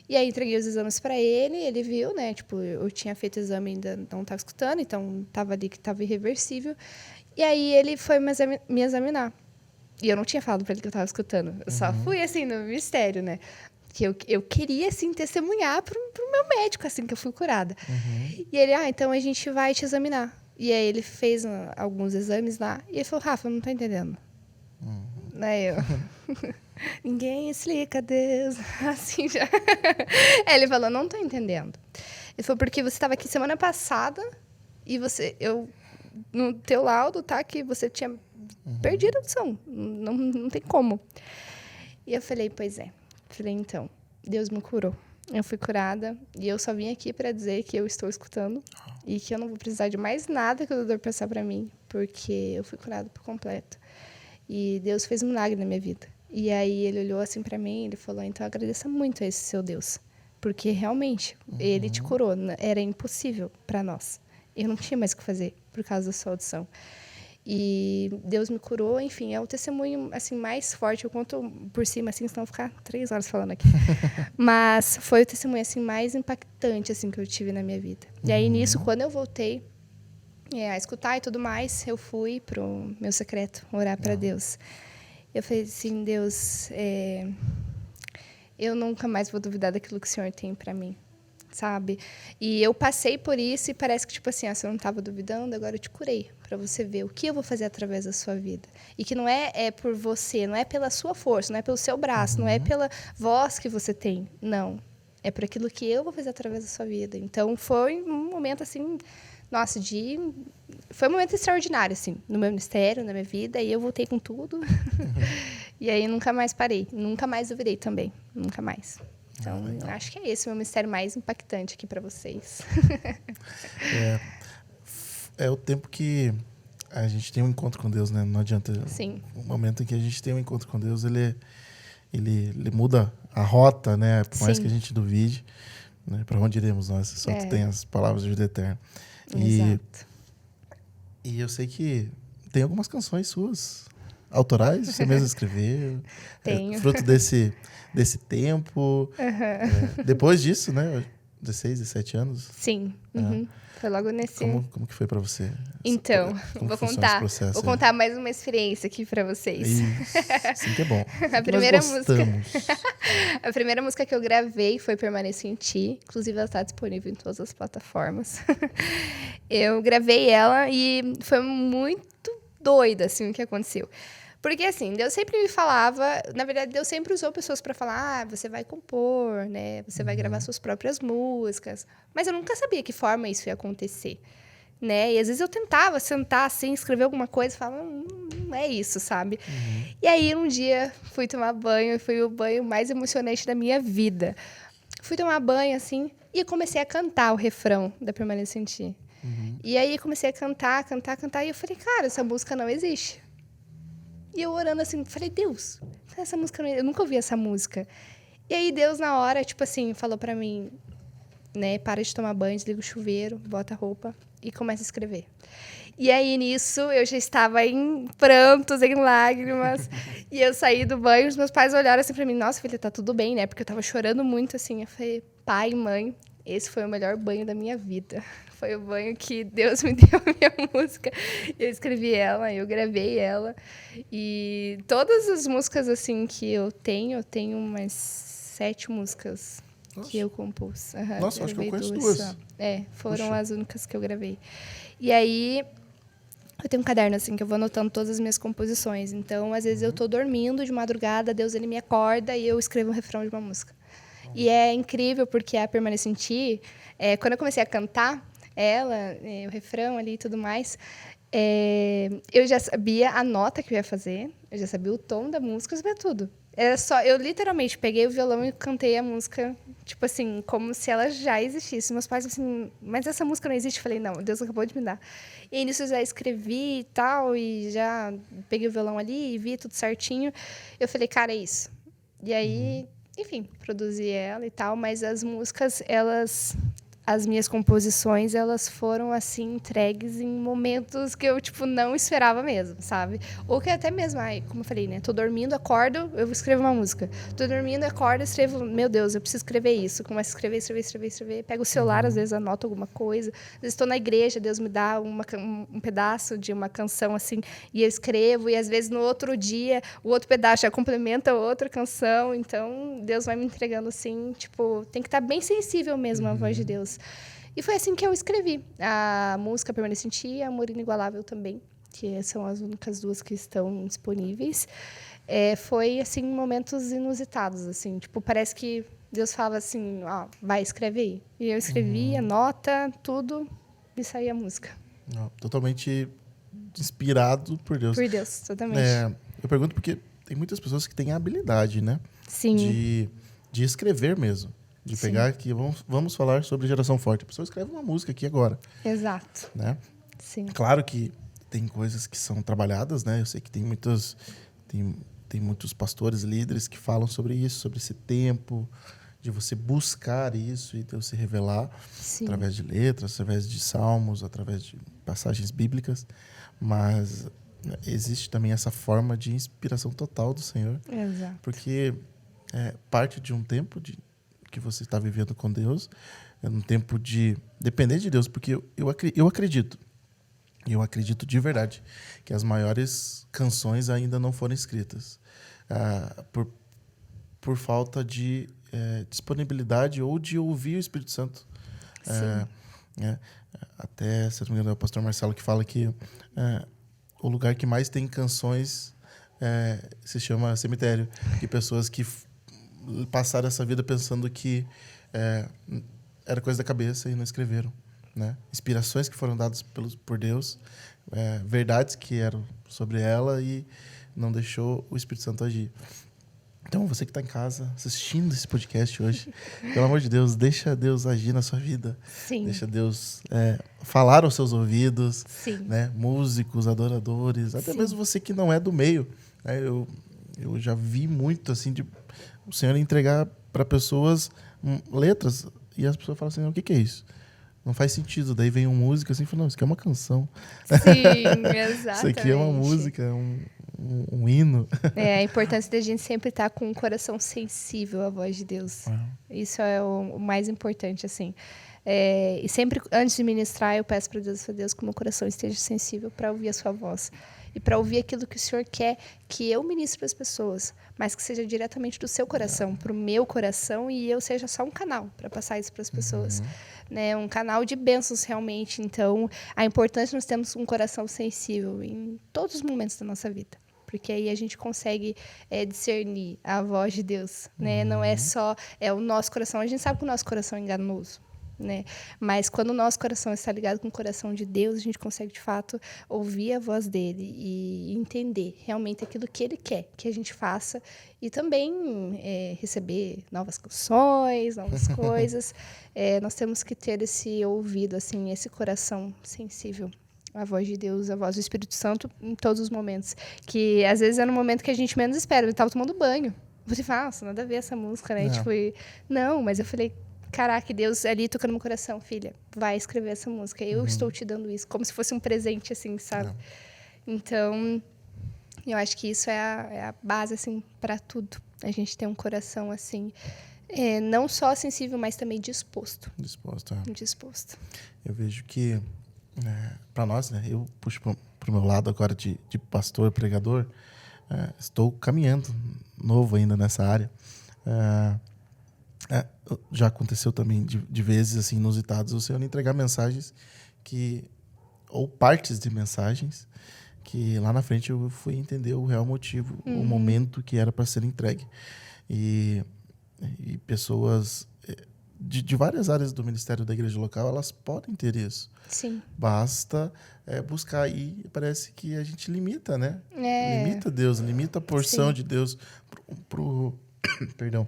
E aí, entreguei os exames para ele viu, né? Tipo, eu tinha feito o exame e ainda não estava escutando, então estava ali que estava irreversível. E aí, ele foi me examinar. E eu não tinha falado para ele que eu estava escutando. Eu só fui, assim, no mistério, né? Que eu queria, assim, testemunhar pro meu médico, assim, que eu fui curada. E ele, então a gente vai te examinar. E aí ele fez alguns exames lá e ele falou, Rafa, eu não tô entendendo. Aí eu... Ninguém explica, Deus. Assim já. Aí ele falou, não tô entendendo. Ele falou, porque você estava aqui semana passada e no teu laudo tá que você tinha perdido a audição. Não tem como. E eu falei, pois é. Falei, então, Deus me curou. Eu fui curada e eu só vim aqui para dizer que eu estou escutando e que eu não vou precisar de mais nada que o doutor passar para mim, porque eu fui curada por completo. E Deus fez um milagre na minha vida. E aí ele olhou assim para mim e ele falou, então agradeça muito a esse seu Deus, porque realmente ele te curou, era impossível para nós. Eu não tinha mais o que fazer por causa da sua audição. E Deus me curou, enfim, é o testemunho assim mais forte. Eu conto por cima, assim, senão eu vou ficar 3 horas falando aqui. Mas foi o testemunho assim mais impactante assim que eu tive na minha vida. E aí nisso, quando eu voltei a escutar e tudo mais, eu fui pro meu secreto orar para Deus. Eu falei assim, Deus, eu nunca mais vou duvidar daquilo que o Senhor tem para mim. Sabe? E eu passei por isso e parece que, tipo assim, você não estava duvidando, agora eu te curei, para você ver o que eu vou fazer através da sua vida. E que não é por você, não é pela sua força, não é pelo seu braço, não é pela voz que você tem, não. É por aquilo que eu vou fazer através da sua vida. Então, foi um momento, assim, nossa, foi um momento extraordinário, assim, no meu ministério, na minha vida, e eu voltei com tudo. E aí, nunca mais parei, nunca mais duvidei também, nunca mais. Então, acho que é esse o meu mistério mais impactante aqui para vocês. É o tempo que a gente tem um encontro com Deus, né? Não adianta. Sim. O momento em que a gente tem um encontro com Deus, ele muda a rota, né? Por mais que a gente duvide, né? Para onde iremos nós? Só tu tem as palavras de vida eterna. Exato. E eu sei que tem algumas canções suas, autorais, você mesmo escreveu. Tenho. Fruto desse tempo. Depois disso, né? 16, 17 anos? Sim. Uhum. Foi logo nesse... Como que foi pra você? Então, Como vou funciona contar. esse processo Vou aí? contar mais uma experiência aqui pra vocês. Isso, sim que é bom. A Que primeira nós gostamos. A primeira música que eu gravei foi Permaneço em Ti. Inclusive, ela está disponível em todas as plataformas. Eu gravei ela e foi muito doida, assim, o que aconteceu. Porque, assim, Deus sempre me falava... Na verdade, Deus sempre usou pessoas para falar, você vai compor, né? Você vai gravar suas próprias músicas. Mas eu nunca sabia que forma isso ia acontecer, né? E às vezes eu tentava sentar, assim, escrever alguma coisa e falava, não é isso, sabe? E aí, um dia, fui tomar banho, e foi o banho mais emocionante da minha vida. Fui tomar banho, assim, e comecei a cantar o refrão da Permaneço em Ti. E aí, comecei a cantar, e eu falei, cara, essa música não existe. E eu orando assim, falei, Deus, essa música eu nunca ouvi essa música. E aí Deus, na hora, tipo assim, falou pra mim, né, para de tomar banho, desliga o chuveiro, bota a roupa e começa a escrever. E aí, nisso, eu já estava em prantos, em lágrimas. E eu saí do banho, os meus pais olharam assim pra mim, nossa, filha, tá tudo bem, né? Porque eu tava chorando muito, assim. Eu falei, pai, mãe, esse foi o melhor banho da minha vida. Foi o banho que Deus me deu a minha música. Eu escrevi ela, eu gravei ela. E todas as músicas, assim, que eu tenho umas 7 músicas que eu compus. Nossa, acho que eu conheço 2. Só. Foram Puxa. as únicas que eu gravei. E aí, eu tenho um caderno, assim, que eu vou anotando todas as minhas composições. Então, às vezes, eu tô dormindo de madrugada, Deus, ele me acorda e eu escrevo um refrão de uma música. E é incrível, porque a Permaneço em Ti, quando eu comecei a cantar ela, o refrão ali e tudo mais, eu já sabia a nota que eu ia fazer, eu já sabia o tom da música, eu sabia tudo. Era só, eu literalmente peguei o violão e cantei a música, tipo assim, como se ela já existisse. Meus pais assim, mas essa música não existe? Eu falei, não, Deus acabou de me dar. E aí, nisso eu já escrevi e tal, e já peguei o violão ali e vi tudo certinho. Eu falei, cara, é isso. E aí, enfim, produzi ela e tal, mas as músicas, as minhas composições, elas foram, assim, entregues em momentos que eu, tipo, não esperava mesmo, sabe? Ou que até mesmo, como eu falei, né? Tô dormindo, acordo, eu escrevo uma música. Tô dormindo, acordo, escrevo, meu Deus, eu preciso escrever isso. Começo a escrever. Pego o celular, às vezes anoto alguma coisa. Às vezes estou na igreja, Deus me dá um pedaço de uma canção, assim, e eu escrevo. E, às vezes, no outro dia, o outro pedaço já complementa outra canção. Então, Deus vai me entregando, assim, tipo... Tem que estar bem sensível mesmo à voz de Deus. E foi assim que eu escrevi. A música Permaneço em Ti e Amor Inigualável também, que são as únicas 2 que estão disponíveis. Foi, assim, momentos inusitados, assim. Tipo, parece que Deus falava assim, ó, vai, escreve aí. E eu escrevi, anota, tudo, e saía a música. Totalmente inspirado por Deus. Por Deus, totalmente. Eu pergunto porque tem muitas pessoas que têm a habilidade, né? Sim. De escrever mesmo. De pegar aqui, vamos falar sobre Geração Forte. A pessoa escreve uma música aqui agora. Exato. Né? Sim. Claro que tem coisas que são trabalhadas, né? Eu sei que tem muitos pastores, líderes que falam sobre isso, sobre esse tempo, de você buscar isso e Deus se revelar. Sim. Através de letras, através de salmos, através de passagens bíblicas. Mas existe também essa forma de inspiração total do Senhor. Exato. Porque é parte de um tempo que você está vivendo com Deus, é um tempo de depender de Deus, porque eu acredito de verdade que as maiores canções ainda não foram escritas por falta de disponibilidade ou de ouvir o Espírito Santo. Até, se não me engano, é o pastor Marcelo que fala que o lugar que mais tem canções se chama cemitério, que pessoas que passaram essa vida pensando que era coisa da cabeça e não escreveram, né? Inspirações que foram dadas por Deus, verdades que eram sobre ela e não deixou o Espírito Santo agir. Então, você que está em casa assistindo esse podcast hoje, pelo amor de Deus, deixa Deus agir na sua vida. Sim. Deixa Deus falar aos seus ouvidos. Sim. Né? Músicos, adoradores, até mesmo você que não é do meio. Né? Eu já vi muito assim o Senhor entregar para pessoas letras e as pessoas falam assim, o que é isso? Não faz sentido. Daí vem um músico assim e fala, não, isso aqui é uma canção. Sim, exatamente. Isso aqui é uma música, um hino. A importância da gente sempre estar com um coração sensível à voz de Deus. Isso é o mais importante, assim. E sempre, antes de ministrar, eu peço para Deus que o meu coração esteja sensível para ouvir a sua voz. E para ouvir aquilo que o Senhor quer que eu ministre para as pessoas, mas que seja diretamente do seu coração, para o meu coração, e eu seja só um canal para passar isso para as pessoas. Né? Um canal de bênçãos, realmente. Então, a importância de nós termos um coração sensível em todos os momentos da nossa vida. Porque aí a gente consegue discernir a voz de Deus. Né? Não é só o nosso coração. A gente sabe que o nosso coração é enganoso. Né? Mas quando o nosso coração está ligado com o coração de Deus, a gente consegue, de fato, ouvir a voz dele e entender realmente aquilo que ele quer que a gente faça e também receber novas canções, novas coisas. Nós temos que ter esse ouvido, assim, esse coração sensível à voz de Deus, à voz do Espírito Santo em todos os momentos. Que, às vezes, é no momento que a gente menos espera. Eu estava tomando banho. Você fala, nossa, nada a ver essa música, né? Não, mas eu falei... Caraca, Deus ali tocando no meu coração, filha, vai escrever essa música. Eu estou te dando isso, como se fosse um presente, assim, sabe? Então, eu acho que isso é a base, assim, para tudo. A gente tem um coração, assim, não só sensível, mas também disposto. Disposto. Eu vejo que, para nós, né, eu puxo para o meu lado agora de pastor, pregador, estou caminhando, novo ainda nessa área. Já aconteceu também de vezes assim, inusitadas o Senhor entregar mensagens ou partes de mensagens que lá na frente eu fui entender o real motivo, o momento que era para ser entregue. E pessoas de várias áreas do ministério da igreja local, elas podem ter isso. Sim. Basta buscar, e parece que a gente limita, né? Limita Deus, limita a porção de Deus perdão,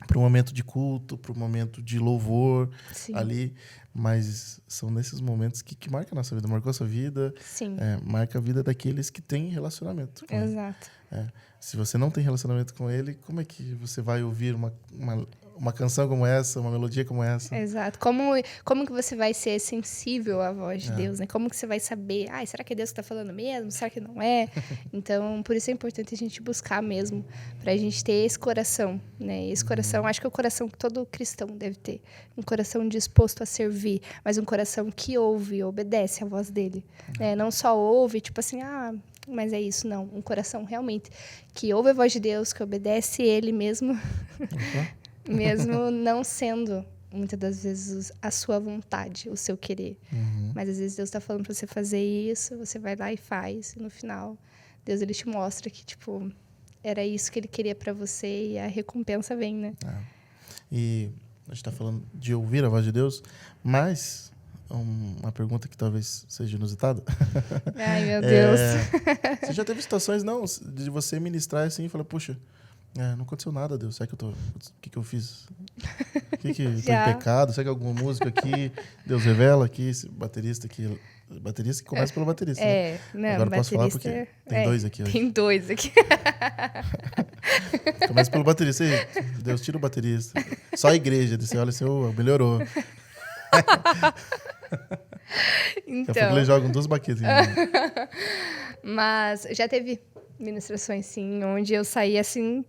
para o momento de culto, para o momento de louvor. Sim. Ali. Mas são nesses momentos que marca a nossa vida. Marcou a sua vida. Sim. Marca a vida daqueles que têm relacionamento com Exato. ele. Se você não tem relacionamento com ele, como é que você vai ouvir uma canção como essa, uma melodia como essa? Exato. Como que você vai ser sensível à voz de Deus, né? Como que você vai saber, será que é Deus que está falando mesmo? Será que não é? Então, por isso é importante a gente buscar mesmo, para a gente ter esse coração, né? Esse coração, acho que é o coração que todo cristão deve ter. Um coração disposto a servir, mas um coração que ouve e obedece à voz dele. Né? Não só ouve, tipo assim, mas é isso, não. Um coração realmente que ouve a voz de Deus, que obedece ele mesmo, mesmo não sendo, muitas das vezes, a sua vontade, o seu querer. Mas às vezes Deus está falando para você fazer isso, você vai lá e faz. E no final, Deus ele te mostra que, tipo, era isso que ele queria para você e a recompensa vem, né? E a gente está falando de ouvir a voz de Deus, mas... uma pergunta que talvez seja inusitada. Ai, meu Deus. Você já teve situações, de você ministrar assim e falar, puxa, não aconteceu nada, Deus. Será que o que eu fiz? Estou em pecado? Será que alguma música aqui, Deus revela aqui, esse baterista aqui... Baterista que começa pelo baterista, né? Não, agora posso falar porque tem dois aqui hoje. Tem dois aqui. Começa pelo baterista. Deus, tira o baterista. Só a igreja. Você olha assim, melhorou. Então, eles jogam 2 baquetas. Mas já teve ministrações, sim, onde eu saí assim...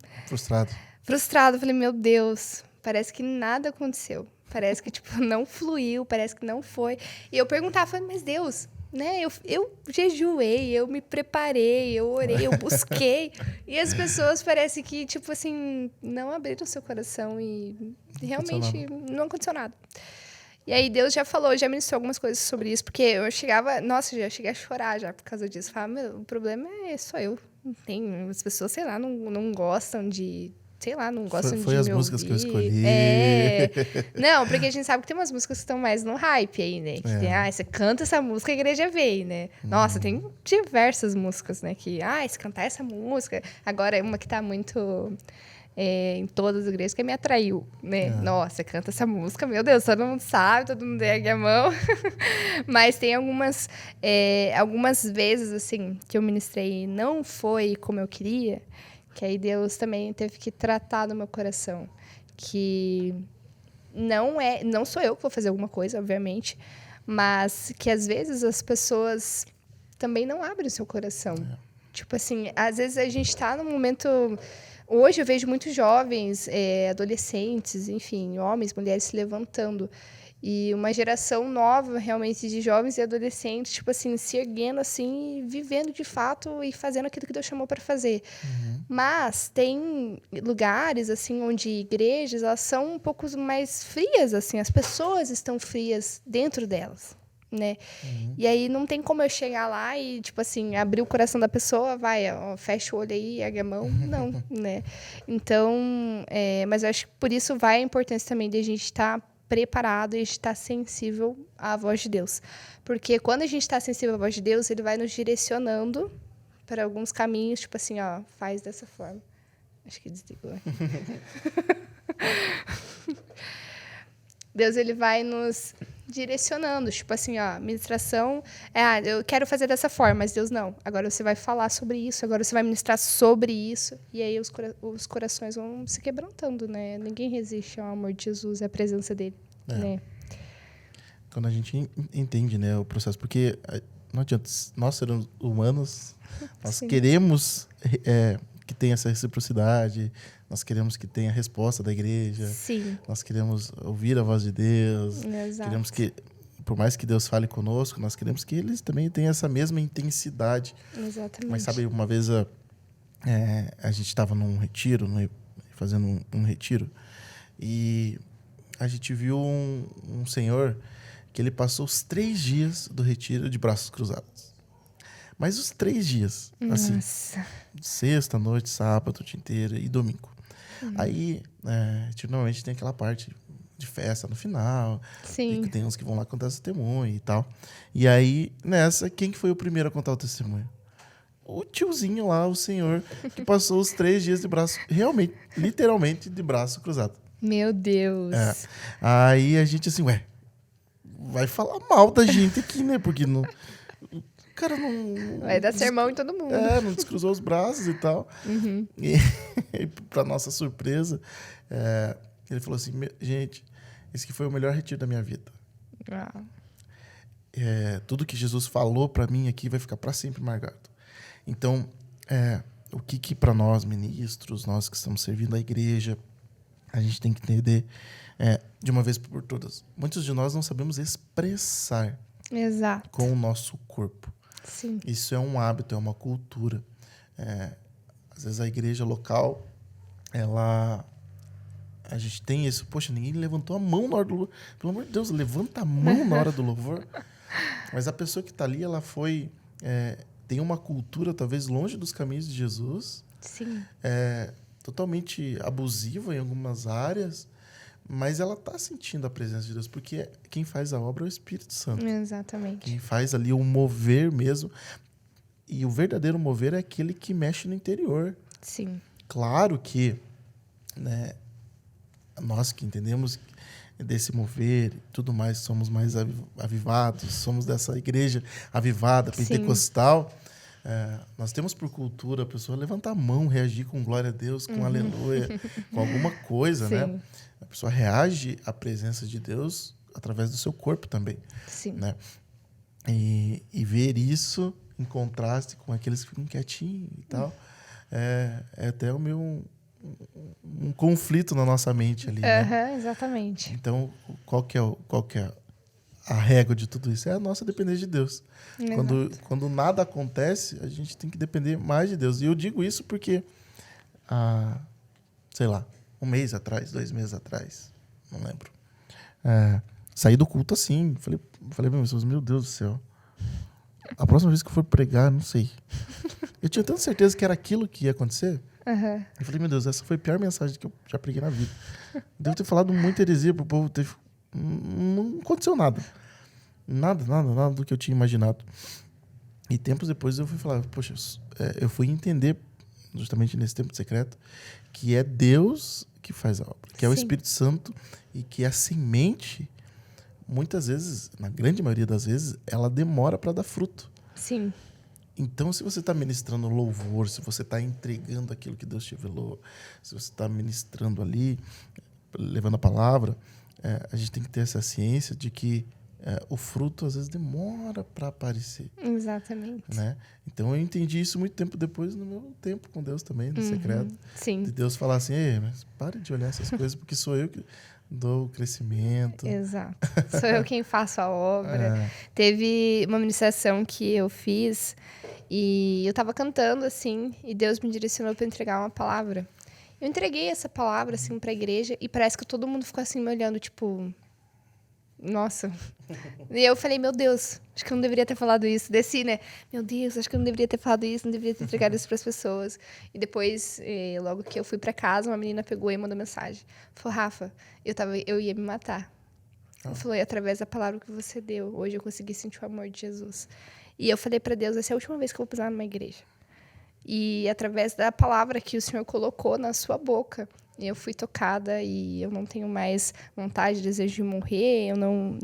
Frustrado. Falei, meu Deus, parece que nada aconteceu. Parece que, tipo, não fluiu, parece que não foi. E eu perguntava, falei, mas Deus, né? Eu jejuei, eu me preparei, eu orei, eu busquei. E as pessoas parece que, tipo assim, não abriram seu coração e realmente não aconteceu nada. E aí Deus já falou, já ministrou algumas coisas sobre isso, porque eu chegava, já cheguei a chorar já por causa disso. Falava, o problema é só eu. As pessoas, sei lá, não gostam de... Sei lá, não gostam de me ouvir. Foi as músicas que eu escolhi. Não, porque a gente sabe que tem umas músicas que estão mais no hype aí, né? Que você canta essa música, a igreja veio, né? Nossa, tem diversas músicas, né? Que, se cantar essa música... Agora, uma que tá muito... em todas as igrejas, que me atraiu, né? Nossa, canta essa música, meu Deus, todo mundo sabe, todo mundo ergue a mão. Mas tem algumas vezes, assim, que eu ministrei e não foi como eu queria, que aí Deus também teve que tratar do meu coração. Que não sou eu que vou fazer alguma coisa, obviamente, mas que às vezes as pessoas também não abrem o seu coração. Tipo assim, às vezes a gente está num momento... Hoje eu vejo muitos jovens, adolescentes, enfim, homens, mulheres se levantando. E uma geração nova, realmente, de jovens e adolescentes, tipo assim, se erguendo, assim, e vivendo de fato e fazendo aquilo que Deus chamou para fazer. Mas tem lugares, assim, onde igrejas, elas são um pouco mais frias, assim, as pessoas estão frias dentro delas, né? E aí não tem como eu chegar lá e, tipo assim, abrir o coração da pessoa, vai, ó, fecha o olho aí, ergue a mão. Não, né? Então, mas eu acho que por isso vai a importância também de a gente estar preparado e estar sensível à voz de Deus. Porque quando a gente está sensível à voz de Deus, ele vai nos direcionando para alguns caminhos, tipo assim, ó, faz dessa forma. Acho que desligou. Deus, ele vai nos direcionando, tipo assim, ó, ministração, eu quero fazer dessa forma, mas Deus não. Agora você vai falar sobre isso, agora você vai ministrar sobre isso, e aí os corações vão se quebrantando, né? Ninguém resiste ao amor de Jesus, à presença dele, né? Quando a gente entende, né, o processo, porque não adianta, nós seres humanos, nós queremos que tenha essa reciprocidade, nós queremos que tenha a resposta da igreja, Sim. Nós queremos ouvir a voz de Deus, Exato. Queremos que, por mais que Deus fale conosco, nós queremos que eles também tenham essa mesma intensidade. Exatamente. Mas sabe, uma vez a gente estava num retiro, fazendo um retiro, e a gente viu um senhor que ele passou os 3 dias do retiro de braços cruzados. Mas os 3 dias, assim, sexta, noite, sábado, o dia inteiro e domingo. Aí, normalmente tem aquela parte de festa no final. Sim. Tem uns que vão lá contar testemunho e tal. E aí, nessa, quem que foi o primeiro a contar o testemunho? O tiozinho lá, o senhor, que passou os 3 dias de braço, realmente, literalmente, de braço cruzado. Meu Deus. Aí a gente assim, vai falar mal da gente aqui, né? Porque não... O cara não... Vai dar sermão em todo mundo. Não descruzou os braços e tal. E para nossa surpresa, ele falou assim, gente, esse aqui foi o melhor retiro da minha vida. Tudo que Jesus falou para mim aqui vai ficar para sempre marcado. Então, o que para nós, ministros, nós que estamos servindo a igreja, a gente tem que entender de uma vez por todas. Muitos de nós não sabemos expressar Exato. com o nosso corpo. Sim. Isso é um hábito, é uma cultura. Às vezes a igreja local, a gente tem isso. Poxa, ninguém levantou a mão na hora do louvor. Pelo amor de Deus, levanta a mão na hora do louvor. Mas a pessoa que está ali, ela foi... tem uma cultura, talvez, longe dos caminhos de Jesus. Sim. Totalmente abusiva em algumas áreas. Mas ela está sentindo a presença de Deus, porque quem faz a obra é o Espírito Santo. Exatamente. Quem faz ali o mover mesmo. E o verdadeiro mover é aquele que mexe no interior. Sim. Claro que, né, nós que entendemos desse mover e tudo mais, somos mais avivados, somos dessa igreja avivada, pentecostal. Nós temos por cultura a pessoa levantar a mão, reagir com glória a Deus, com aleluia, com alguma coisa, né? A pessoa reage à presença de Deus através do seu corpo também. Sim. Né? E ver isso em contraste com aqueles que ficam quietinhos e tal, é até um conflito na nossa mente ali. Né? Exatamente. Então, qual que é a régua de tudo isso? É a nossa dependência de Deus. Quando nada acontece, a gente tem que depender mais de Deus. E eu digo isso porque, sei lá, 1 mês atrás, 2 meses atrás, não lembro, saí do culto assim, falei para meus pessoas, meu Deus do céu, a próxima vez que eu for pregar, não sei. Eu tinha tanta certeza que era aquilo que ia acontecer. Eu falei, meu Deus, essa foi a pior mensagem que eu já preguei na vida. Devo ter falado muita heresia pro povo. Não aconteceu nada. Nada do que eu tinha imaginado. E tempos depois eu fui falar, poxa, eu fui entender, justamente nesse tempo de secreto, que é Deus que faz a obra, que é o Espírito Santo, e que a semente, muitas vezes, na grande maioria das vezes, ela demora para dar fruto. Sim. Então, se você está ministrando louvor, se você está entregando aquilo que Deus te revelou, se você está ministrando ali, levando a palavra, a gente tem que ter essa ciência de que o fruto às vezes demora para aparecer, Exatamente. né? Então eu entendi isso muito tempo depois no meu tempo com Deus também, no secreto. Sim. De Deus falar assim, ei, mas pare de olhar essas coisas, porque sou eu que dou o crescimento. Exato. Sou eu quem faço a obra. É. Teve uma ministração que eu fiz e eu tava cantando, assim, e Deus me direcionou para entregar uma palavra. Eu entreguei essa palavra, assim, pra igreja e parece que todo mundo ficou assim me olhando, tipo... Nossa. E eu falei, meu Deus, acho que eu não deveria ter falado isso. Desci, né? Meu Deus, acho que eu não deveria ter falado isso, não deveria ter entregado isso para as pessoas. E depois, logo que eu fui para casa, uma menina pegou e mandou mensagem. Falou, Rafa, eu ia me matar. Ela falou, e através da palavra que você deu, hoje eu consegui sentir o amor de Jesus. E eu falei para Deus, essa é a última vez que eu vou pisar numa igreja. E através da palavra que o Senhor colocou na sua boca, eu fui tocada e eu não tenho mais vontade, desejo de morrer. Eu não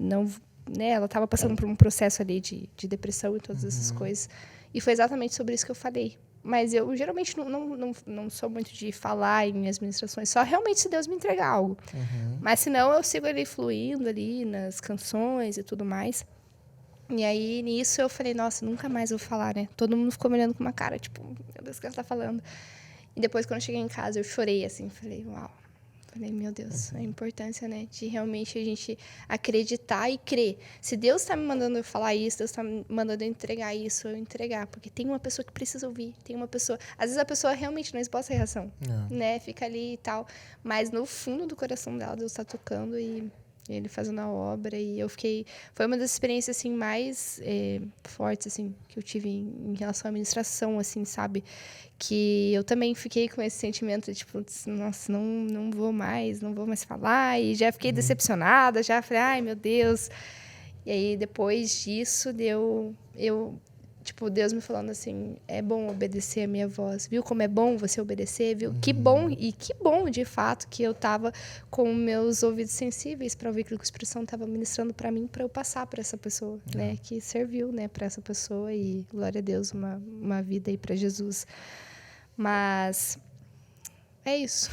né? Ela estava passando por um processo ali de depressão e todas essas coisas. E foi exatamente sobre isso que eu falei. Mas eu geralmente não sou muito de falar em minhas ministrações, só realmente se Deus me entregar algo. Mas senão eu sigo ali fluindo ali nas canções e tudo mais. E aí, nisso, eu falei, nossa, nunca mais vou falar, né? Todo mundo ficou me olhando com uma cara, tipo, meu Deus, o que ela tá falando? E depois, quando eu cheguei em casa, eu chorei, assim, falei, uau. Falei, meu Deus, a importância, né, de realmente a gente acreditar e crer. Se Deus tá me mandando eu falar isso, Deus tá me mandando eu entregar isso, eu entregar. Porque tem uma pessoa que precisa ouvir, tem uma pessoa... Às vezes a pessoa realmente não esboça a reação, né? Fica ali e tal. Mas no fundo do coração dela, Deus tá tocando e... ele fazendo a obra, e eu fiquei... Foi uma das experiências, assim, mais fortes, assim, que eu tive em relação à ministração, assim, sabe? Que eu também fiquei com esse sentimento de, tipo, nossa, não vou mais falar, e já fiquei decepcionada, já falei, ai, meu Deus. E aí, depois disso, tipo, Deus me falando assim, é bom obedecer a minha voz, viu como é bom você obedecer, viu? Que bom, e que bom, de fato, que eu estava com meus ouvidos sensíveis para ouvir aquilo que o Espírito Santo estava ministrando para mim, para eu passar para essa pessoa, né? Que serviu, né, para essa pessoa, e glória a Deus, uma vida aí para Jesus. Mas é isso.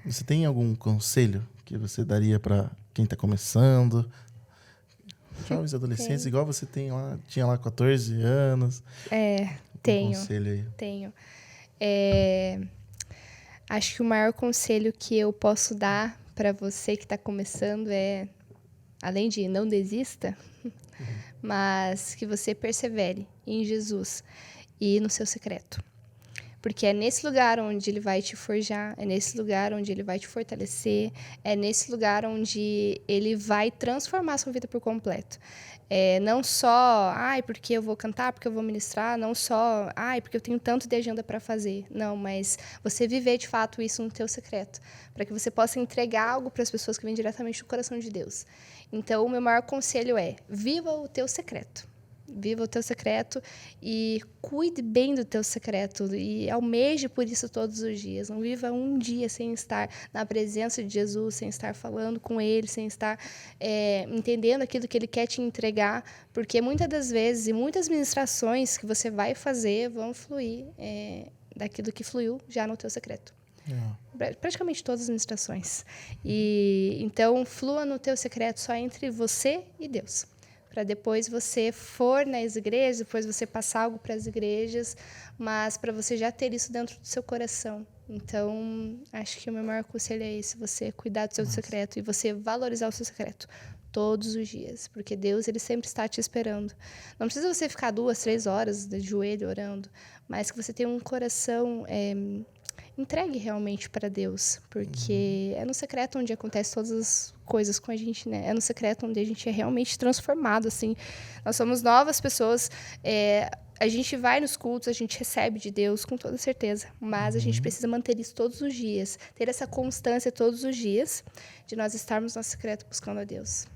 Você tem algum conselho que você daria para quem está começando? Jovens adolescentes, igual você tinha lá 14 anos. Tenho. Conselho aí. Tenho. Acho que o maior conselho que eu posso dar para você que está começando é, além de não desista, mas que você persevere em Jesus e no seu secreto. Porque é nesse lugar onde ele vai te forjar, é nesse lugar onde ele vai te fortalecer, é nesse lugar onde ele vai transformar a sua vida por completo. Não só, porque eu vou cantar, porque eu vou ministrar, não só, porque eu tenho tanto de agenda para fazer. Não, mas você viver de fato isso no teu secreto, para que você possa entregar algo para as pessoas que vêm diretamente do coração de Deus. Então, o meu maior conselho é, viva o teu secreto. Viva o teu secreto e cuide bem do teu secreto e almeje por isso todos os dias. Não viva um dia sem estar na presença de Jesus, sem estar falando com Ele, sem estar entendendo aquilo que Ele quer te entregar, porque muitas das vezes e muitas ministrações que você vai fazer vão fluir daquilo que fluiu já no teu secreto. Praticamente todas as ministrações. E então, flua no teu secreto só entre você e Deus. Para depois você for nas igrejas, depois você passar algo para as igrejas, mas para você já ter isso dentro do seu coração. Então, acho que o meu maior conselho é esse, você cuidar do seu secreto e você valorizar o seu secreto todos os dias, porque Deus, ele sempre está te esperando. Não precisa você ficar 2, 3 horas de joelho orando, mas que você tenha um coração entregue realmente para Deus, porque é no secreto onde acontece todas as coisas com a gente, né? É no secreto onde a gente é realmente transformado, assim. Nós somos novas pessoas, a gente vai nos cultos, a gente recebe de Deus com toda certeza, mas a gente precisa manter isso todos os dias, ter essa constância todos os dias de nós estarmos no secreto buscando a Deus.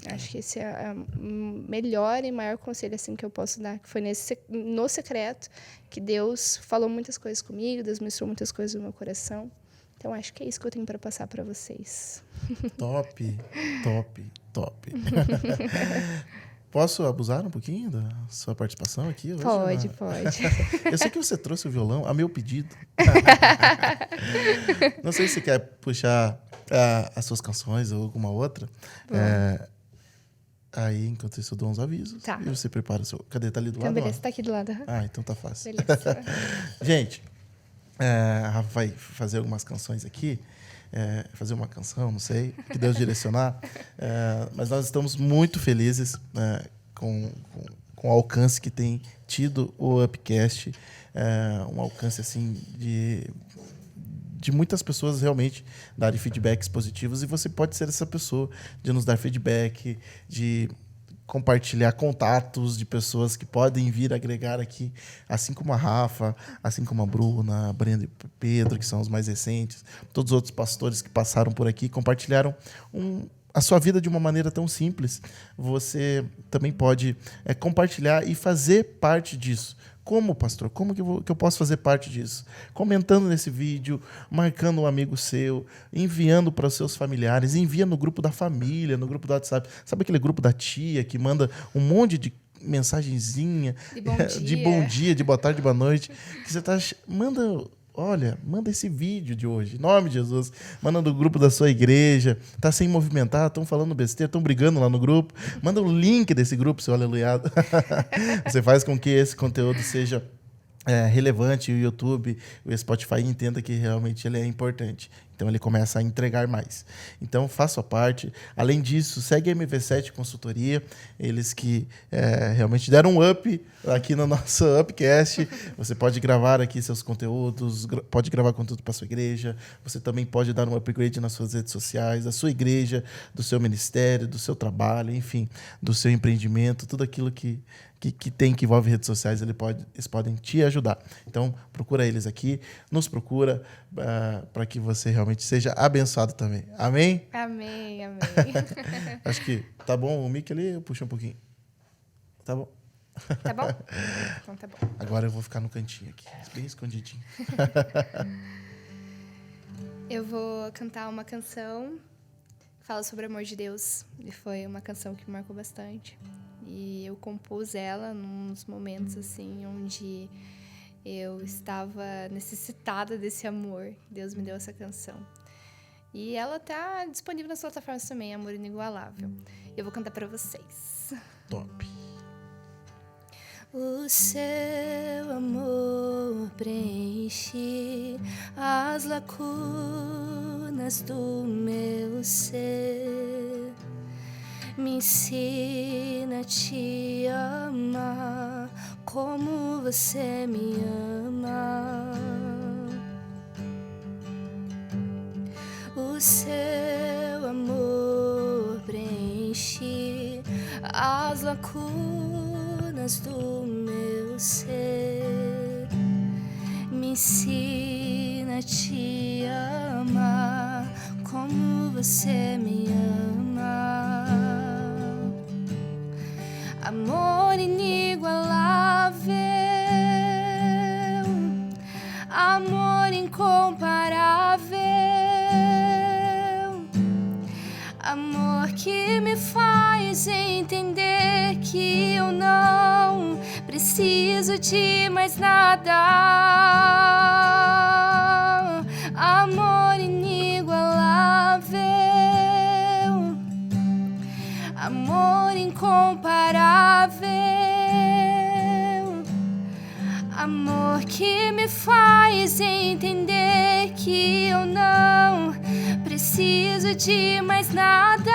Acho que esse é o melhor e maior conselho assim, que eu posso dar, que foi no secreto que Deus falou muitas coisas comigo, Deus mostrou muitas coisas no meu coração. Então, acho que é isso que eu tenho para passar para vocês. Top. Posso abusar um pouquinho da sua participação aqui hoje? Pode. Eu sei que você trouxe o violão a meu pedido. Não sei se você quer puxar as suas canções ou alguma outra. Aí, enquanto isso, eu dou uns avisos. Tá. E você prepara o seu... Cadê? Tá ali do Então, lado? beleza, Ó? tá aqui do lado. Ah, então tá fácil. Beleza. Gente, a Rafa vai fazer algumas canções aqui. Fazer uma canção, não sei, que Deus direcionar. Mas nós estamos muito felizes com o alcance que tem tido o Upcast. Um alcance, assim, de muitas pessoas realmente darem feedbacks positivos, e você pode ser essa pessoa de nos dar feedback, de compartilhar contatos de pessoas que podem vir agregar aqui, assim como a Rafa, assim como a Bruna, a Brenda e o Pedro, que são os mais recentes, todos os outros pastores que passaram por aqui, compartilharam a sua vida de uma maneira tão simples. Você também pode compartilhar e fazer parte disso. Como, pastor? Como que eu posso fazer parte disso? Comentando nesse vídeo, marcando um amigo seu, enviando para os seus familiares, envia no grupo da família, no grupo do WhatsApp. Sabe aquele grupo da tia que manda um monte de mensagenzinha de bom dia, de boa tarde, de boa noite, que você manda esse vídeo de hoje, em nome de Jesus. Manda no grupo da sua igreja. Tá sem movimentar, estão falando besteira, estão brigando lá no grupo. Manda o link desse grupo, seu aleluiado. Você faz com que esse conteúdo seja relevante, e o YouTube, o Spotify entenda que realmente ele é importante. Então ele começa a entregar mais. Então faça a parte. Além disso, segue a MV7 Consultoria, eles que realmente deram um up aqui no nosso Upcast. Você pode gravar aqui seus conteúdos, pode gravar conteúdo para sua igreja, você também pode dar um upgrade nas suas redes sociais, da sua igreja, do seu ministério, do seu trabalho, enfim, do seu empreendimento, tudo aquilo que envolve redes sociais, eles podem te ajudar. Então, procura eles aqui, nos procura para que você realmente seja abençoado também. Amém? Amém, amém. Acho que tá bom o mic ali, eu puxo um pouquinho. Tá bom? Tá bom? Então tá bom. Agora eu vou ficar no cantinho aqui, bem escondidinho. Eu vou cantar uma canção que fala sobre o amor de Deus. E foi uma canção que me marcou bastante. E eu compus ela nos momentos assim onde eu estava necessitada desse amor. Deus me deu essa canção. E ela tá disponível nas plataformas também, Amor Inigualável. Eu vou cantar para vocês. Top. O seu amor preenche as lacunas do meu ser. Me ensina a te amar como você me ama. O seu amor preenche as lacunas do meu ser. Me ensina a te amar como você me ama. Amor inigualável, amor incomparável, amor que me faz entender que eu não preciso de mais nada. Amor inigualável, amor incomparável, amor que me faz entender que eu não preciso de mais nada.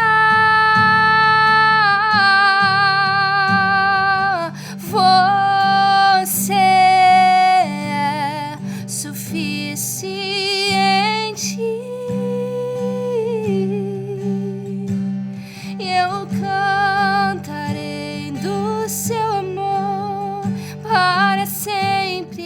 Você é suficiente. Eu cantarei do seu amor para sempre.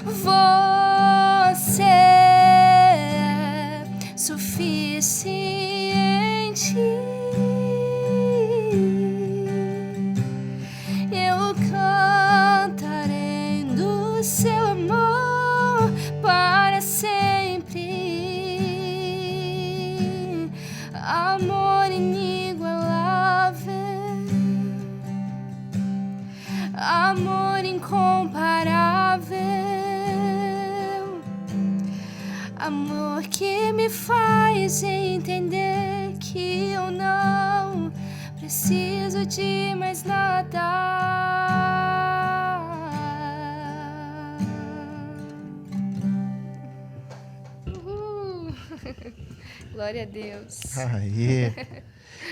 Você é suficiente. Eu cantarei do seu amor para sempre. Amor inigualável, amor incomparável, Amor que me faz entender que eu não preciso de mais nada. Glória a Deus. Aê.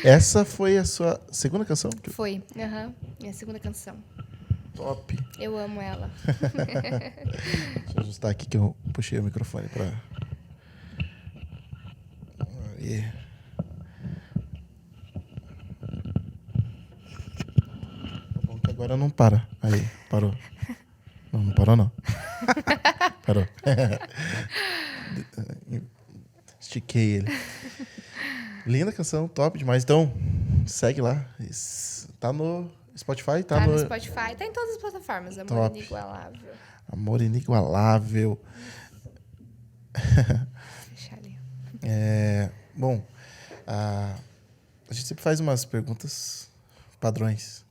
Essa foi a sua segunda canção? Foi, minha segunda canção. Top. Eu amo ela. Deixa eu ajustar aqui que eu puxei o microfone pra... Aê. Tá bom que agora não para. Aí, parou. Não parou não. Parou. Estiquei ele. Linda canção, top demais. Então, segue lá. Tá no Spotify? Tá no Spotify, tá em todas as plataformas. Amor Top. Inigualável. Amor Inigualável. Deixa ali. Bom, a gente sempre faz umas perguntas padrões.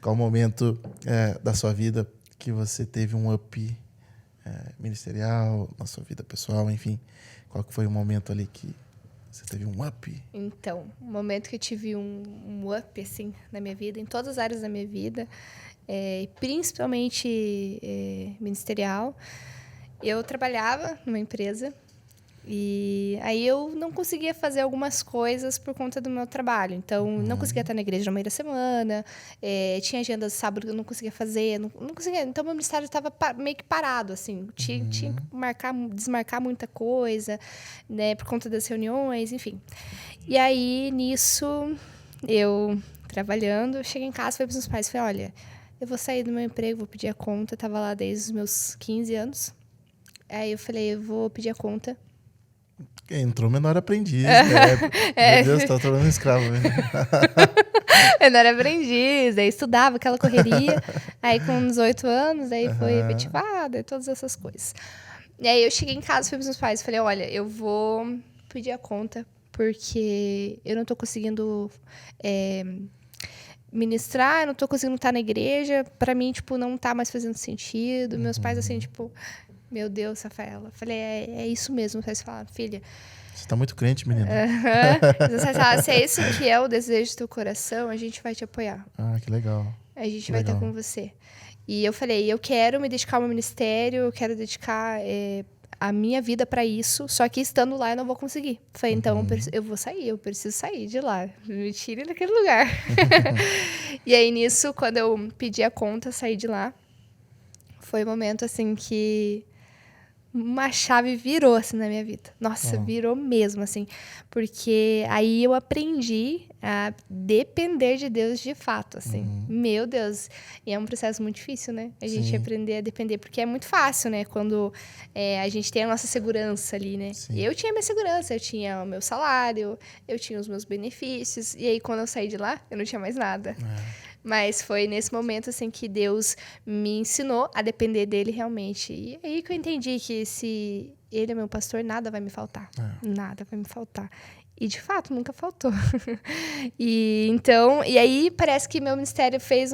Qual o momento da sua vida que você teve um up ministerial, na sua vida pessoal, enfim? Qual que foi o momento ali que você teve um up? Então, o momento que eu tive um up, assim, na minha vida, em todas as áreas da minha vida, principalmente ministerial, eu trabalhava numa empresa e aí eu não conseguia fazer algumas coisas por conta do meu trabalho. Então, não conseguia estar na igreja no meio da semana, tinha agenda de sábado que eu não conseguia fazer, não conseguia. Então, meu ministério estava meio que parado, assim. Tinha que desmarcar muita coisa, né, por conta das reuniões, enfim. E aí, nisso, eu trabalhando, eu cheguei em casa, falei para os meus pais, falei, olha, eu vou sair do meu emprego, vou pedir a conta. Eu estava lá desde os meus 15 anos. Aí eu falei, eu vou pedir a conta. Entrou menor aprendiz, né? Meu Deus, tá trabalhando escravo. Né? Menor aprendiz, aí estudava aquela correria. Aí com 18 anos, aí foi efetivada e todas essas coisas. E aí eu cheguei em casa, fui pros meus pais, falei, olha, eu vou pedir a conta, porque eu não tô conseguindo ministrar, eu não tô conseguindo estar na igreja. Pra mim, tipo, não tá mais fazendo sentido. Meus pais, assim, tipo... Meu Deus, Rafaela. Falei, é isso mesmo. Vocês falaram, filha... Você tá muito crente, menina. Vocês falaram, se é isso que é o desejo do teu coração, a gente vai te apoiar. Ah, que legal. A gente vai estar com você. E eu falei, eu quero me dedicar ao meu ministério, eu quero dedicar a minha vida para isso, só que estando lá eu não vou conseguir. Falei, então eu vou sair, eu preciso sair de lá. Me tire daquele lugar. E aí, nisso, quando eu pedi a conta, saí de lá, foi um momento, assim, que... uma chave virou, assim, na minha vida. Nossa, virou mesmo, assim. Porque aí eu aprendi a depender de Deus de fato, assim. Meu Deus. E é um processo muito difícil, né? A gente aprender a depender. Porque é muito fácil, né? Quando a gente tem a nossa segurança ali, né? Sim. Eu tinha minha segurança. Eu tinha o meu salário. Eu tinha os meus benefícios. E aí, quando eu saí de lá, eu não tinha mais nada. Mas foi nesse momento, assim, que Deus me ensinou a depender dele realmente. E aí que eu entendi que se ele é meu pastor, nada vai me faltar. Nada vai me faltar. E, de fato, nunca faltou. E aí parece que meu ministério fez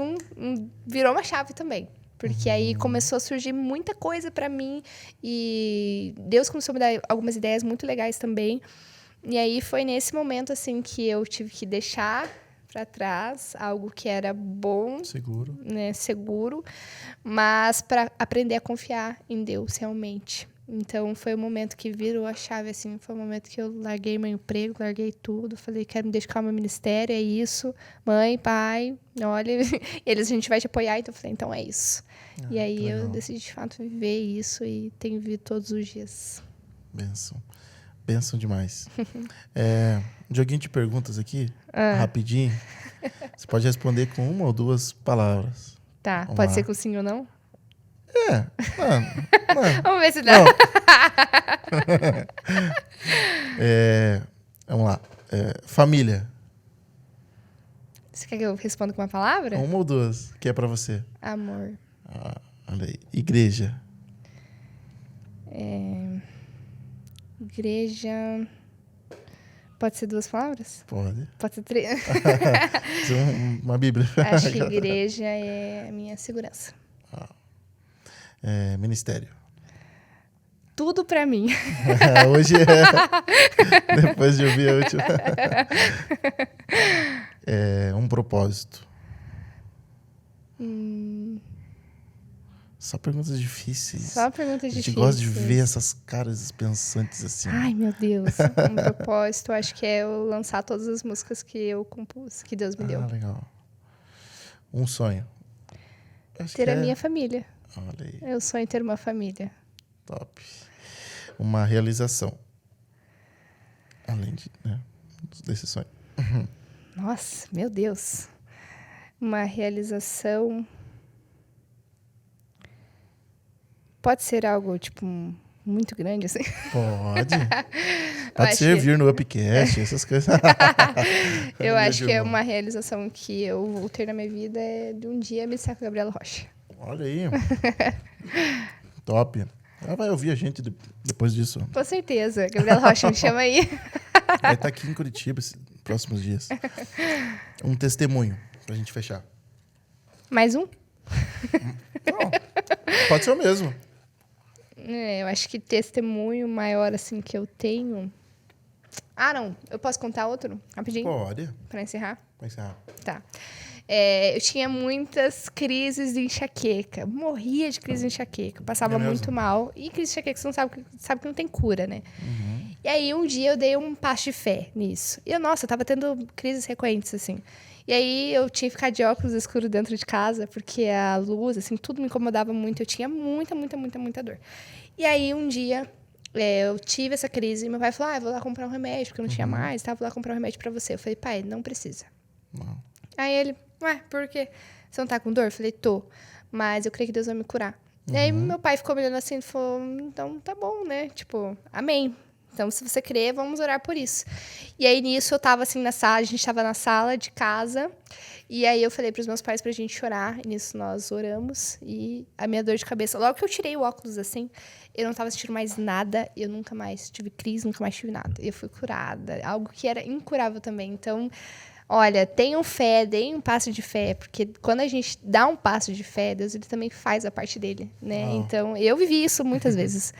virou uma chave também. Porque aí começou a surgir muita coisa para mim. E Deus começou a me dar algumas ideias muito legais também. E aí foi nesse momento, assim, que eu tive que deixar... para trás, algo que era bom, seguro, mas para aprender a confiar em Deus realmente. Então foi o momento que virou a chave, assim, foi o momento que eu larguei meu emprego, larguei tudo, falei, quero me dedicar ao meu ministério, é isso, mãe, pai, olha, a gente vai te apoiar, então eu falei, então é isso. E aí eu decidi de fato viver isso e tenho vivido todos os dias. Bênção demais. Um joguinho de perguntas aqui, rapidinho. Você pode responder com uma ou duas palavras. Tá, Vamos pode lá. ser com sim ou não? Não. Vamos ver se dá. Vamos lá. Família. Você quer que eu responda com uma palavra? Uma ou duas, que é pra você. Amor. Olha aí. Igreja. Igreja... Pode ser duas palavras? Pode. Pode ser três? Uma Bíblia. Acho que igreja é a minha segurança. Ministério. tudo pra mim. Hoje é. Depois de ouvir a última. Um propósito. Só perguntas difíceis. Só perguntas A gente difíceis. gosta de ver essas caras pensantes assim. Ai, meu Deus. Um propósito, acho que é eu lançar todas as músicas que eu compus, que Deus me deu. Legal. Um sonho. Acho Ter que a minha família. Olha aí, Eu sonho em ter uma família. top. Uma realização. Além desse sonho. Nossa, meu Deus. Uma realização. Pode ser algo, tipo, muito grande, assim. Pode. Eu Pode acho servir no Upcast, essas coisas. Eu acho que é uma realização que eu vou ter na minha vida é de um dia me com a Gabriela Rocha. Olha aí. Top. Ela vai ouvir a gente depois disso. Com certeza. Gabriela Rocha, me chama aí. Vai estar aqui em Curitiba esses próximos dias. Um testemunho pra gente fechar. Mais um? Não, pode ser o mesmo. Eu acho que testemunho maior, assim, que eu tenho... Ah, não. Eu posso contar outro? Rapidinho? Pode. Pra encerrar? Vai encerrar. Tá. Eu tinha muitas crises de enxaqueca. Morria de crise de enxaqueca. Passava É mesmo? muito mal. E crise de enxaqueca, você não sabe que não tem cura, né? E aí, um dia, eu dei um passo de fé nisso. E eu tava tendo crises frequentes, assim. E aí, eu tinha que ficar de óculos escuros dentro de casa, porque a luz, assim, tudo me incomodava muito. Eu tinha muita dor. E aí, um dia, eu tive essa crise. E meu pai falou, eu vou lá comprar um remédio, porque eu não tinha mais. Vou lá comprar um remédio pra você. Eu falei, pai, não precisa. Não. Aí ele, por quê? Você não tá com dor? Eu falei, tô. Mas eu creio que Deus vai me curar. E aí meu pai ficou me olhando assim e falou, então tá bom, né? Tipo, amém. Então, se você crer, vamos orar por isso. E aí, nisso, eu tava assim na sala, a gente tava na sala de casa. E aí, eu falei pros meus pais pra gente orar. E nisso, nós oramos. E a minha dor de cabeça, logo que eu tirei o óculos assim, eu não tava sentindo mais nada. Eu nunca mais tive crise, nunca mais tive nada. E eu fui curada. Algo que era incurável também. Então... Olha, tenham fé, deem um passo de fé, porque quando a gente dá um passo de fé, Deus ele também faz a parte dele, né? Então, eu vivi isso muitas vezes.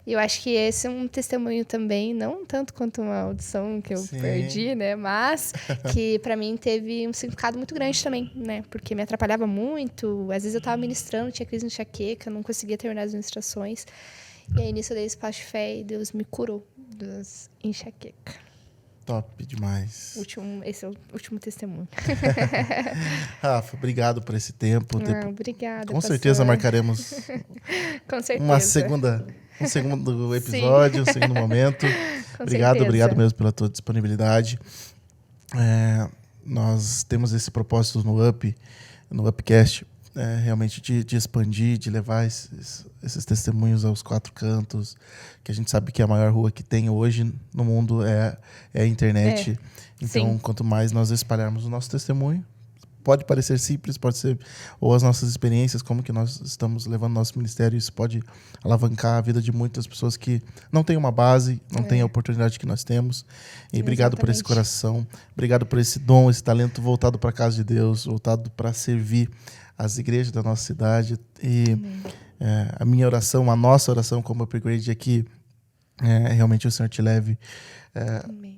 E eu acho que esse é um testemunho também, não tanto quanto uma audição que eu perdi, né? Mas que para mim teve um significado muito grande também, né? Porque me atrapalhava muito, às vezes eu tava ministrando, tinha crise de enxaqueca, não conseguia terminar as ministrações. E aí, nisso eu dei esse passo de fé e Deus me curou das enxaqueca. Top demais. Esse é o último testemunho. Rafa, obrigado por esse tempo. Obrigada, Com certeza marcaremos Com certeza. um segundo episódio, um segundo momento. Obrigado mesmo pela tua disponibilidade. Nós temos esse propósito no Upcast, realmente de expandir, de levar esses testemunhos aos quatro cantos, que a gente sabe que a maior rua que tem hoje no mundo é a internet. Então, quanto mais nós espalharmos o nosso testemunho, pode parecer simples, pode ser, ou as nossas experiências, como que nós estamos levando nosso ministério, isso pode alavancar a vida de muitas pessoas que não têm uma base, não têm a oportunidade que nós temos. E obrigado por esse coração, obrigado por esse dom, esse talento voltado para a casa de Deus, voltado para servir as igrejas da nossa cidade. E a minha oração, a nossa oração como Upgrade é que realmente o Senhor te leve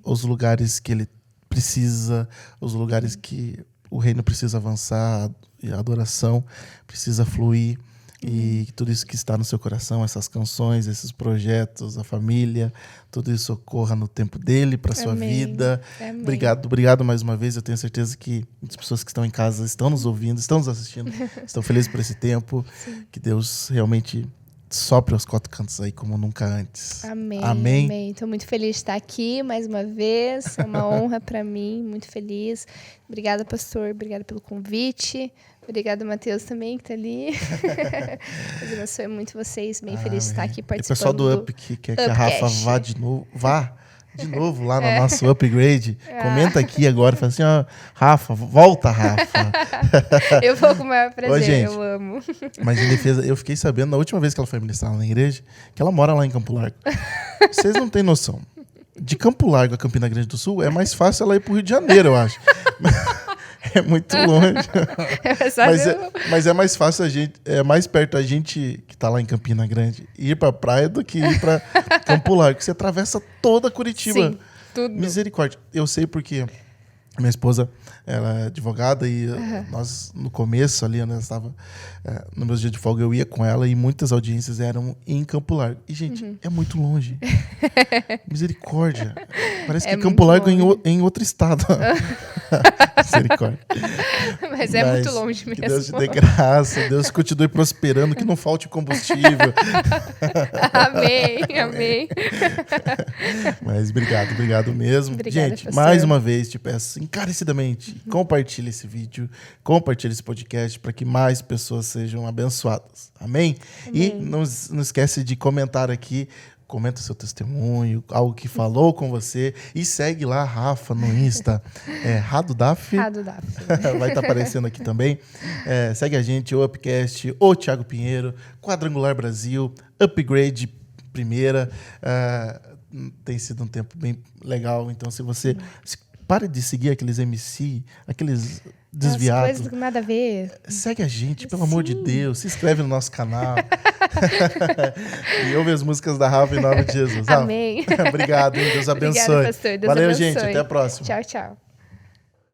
aos lugares que Ele precisa, os lugares que o reino precisa avançar, a adoração precisa fluir. E tudo isso que está no seu coração, essas canções, esses projetos, a família, tudo isso ocorra no tempo dele, para a sua vida. Amém. Obrigado mais uma vez. Eu tenho certeza que muitas pessoas que estão em casa estão nos ouvindo, estão nos assistindo, estão felizes por esse tempo. Sim. Que Deus realmente sopre aos quatro cantos aí como nunca antes. Amém. Estou muito feliz de estar aqui mais uma vez. É uma honra para mim, muito feliz. Obrigada, pastor. Obrigada pelo convite. Obrigada, Matheus, também, que está ali. Deus abençoe muito vocês. Bem feliz de estar aqui participando. E o pessoal do Up que quer que a Rafa vá de novo lá no nosso Upgrade. Comenta aqui agora. Fala assim, Rafa, volta, Rafa. Eu vou com o maior prazer. Ô, gente, eu amo. Mas em defesa, eu fiquei sabendo, na última vez que ela foi ministrar lá na igreja, que ela mora lá em Campo Largo. Vocês não têm noção. De Campo Largo a Campina Grande do Sul, é mais fácil ela ir pro Rio de Janeiro, eu acho. É muito longe. Sabe? Mas é mais fácil é mais perto a gente que tá lá em Campina Grande ir pra praia do que ir pra Campo Largo, que você atravessa toda Curitiba. Sim, tudo. Misericórdia. Eu sei porque minha esposa, ela é advogada e nós, no começo ali, né, estava no meu dia de folga, eu ia com ela e muitas audiências eram em Campo Largo. E, gente, é muito longe. Misericórdia. Parece que Campo Largo é em outro estado. Misericórdia. Mas é muito longe mesmo. Que Deus te dê graça, Deus continue prosperando, que não falte combustível. Amém. Mas obrigado mesmo. Obrigada, gente, pastor. mais uma vez te peço encarecidamente, compartilhe esse vídeo, compartilhe esse podcast para que mais pessoas sejam abençoadas. Amém? E não esquece de comentar aqui. Comenta seu testemunho, algo que falou com você. E segue lá a Rafa no Insta. Radudaf. Radudaf. Vai estar aparecendo aqui também. Segue a gente, o Upcast, o Thiago Pinheiro, Quadrangular Brasil, Upgrade Primeira. Tem sido um tempo bem legal. Então, se você... Pare de seguir aqueles MC, aqueles desviados. As coisas nada a ver. Segue a gente, pelo amor de Deus. Se inscreve no nosso canal. E ouve as músicas da Rafa em nome de Jesus. Amém. Obrigado, hein? Deus abençoe. Obrigada, pastor. Deus Valeu, abençoe. gente. Até a próxima. Tchau, tchau.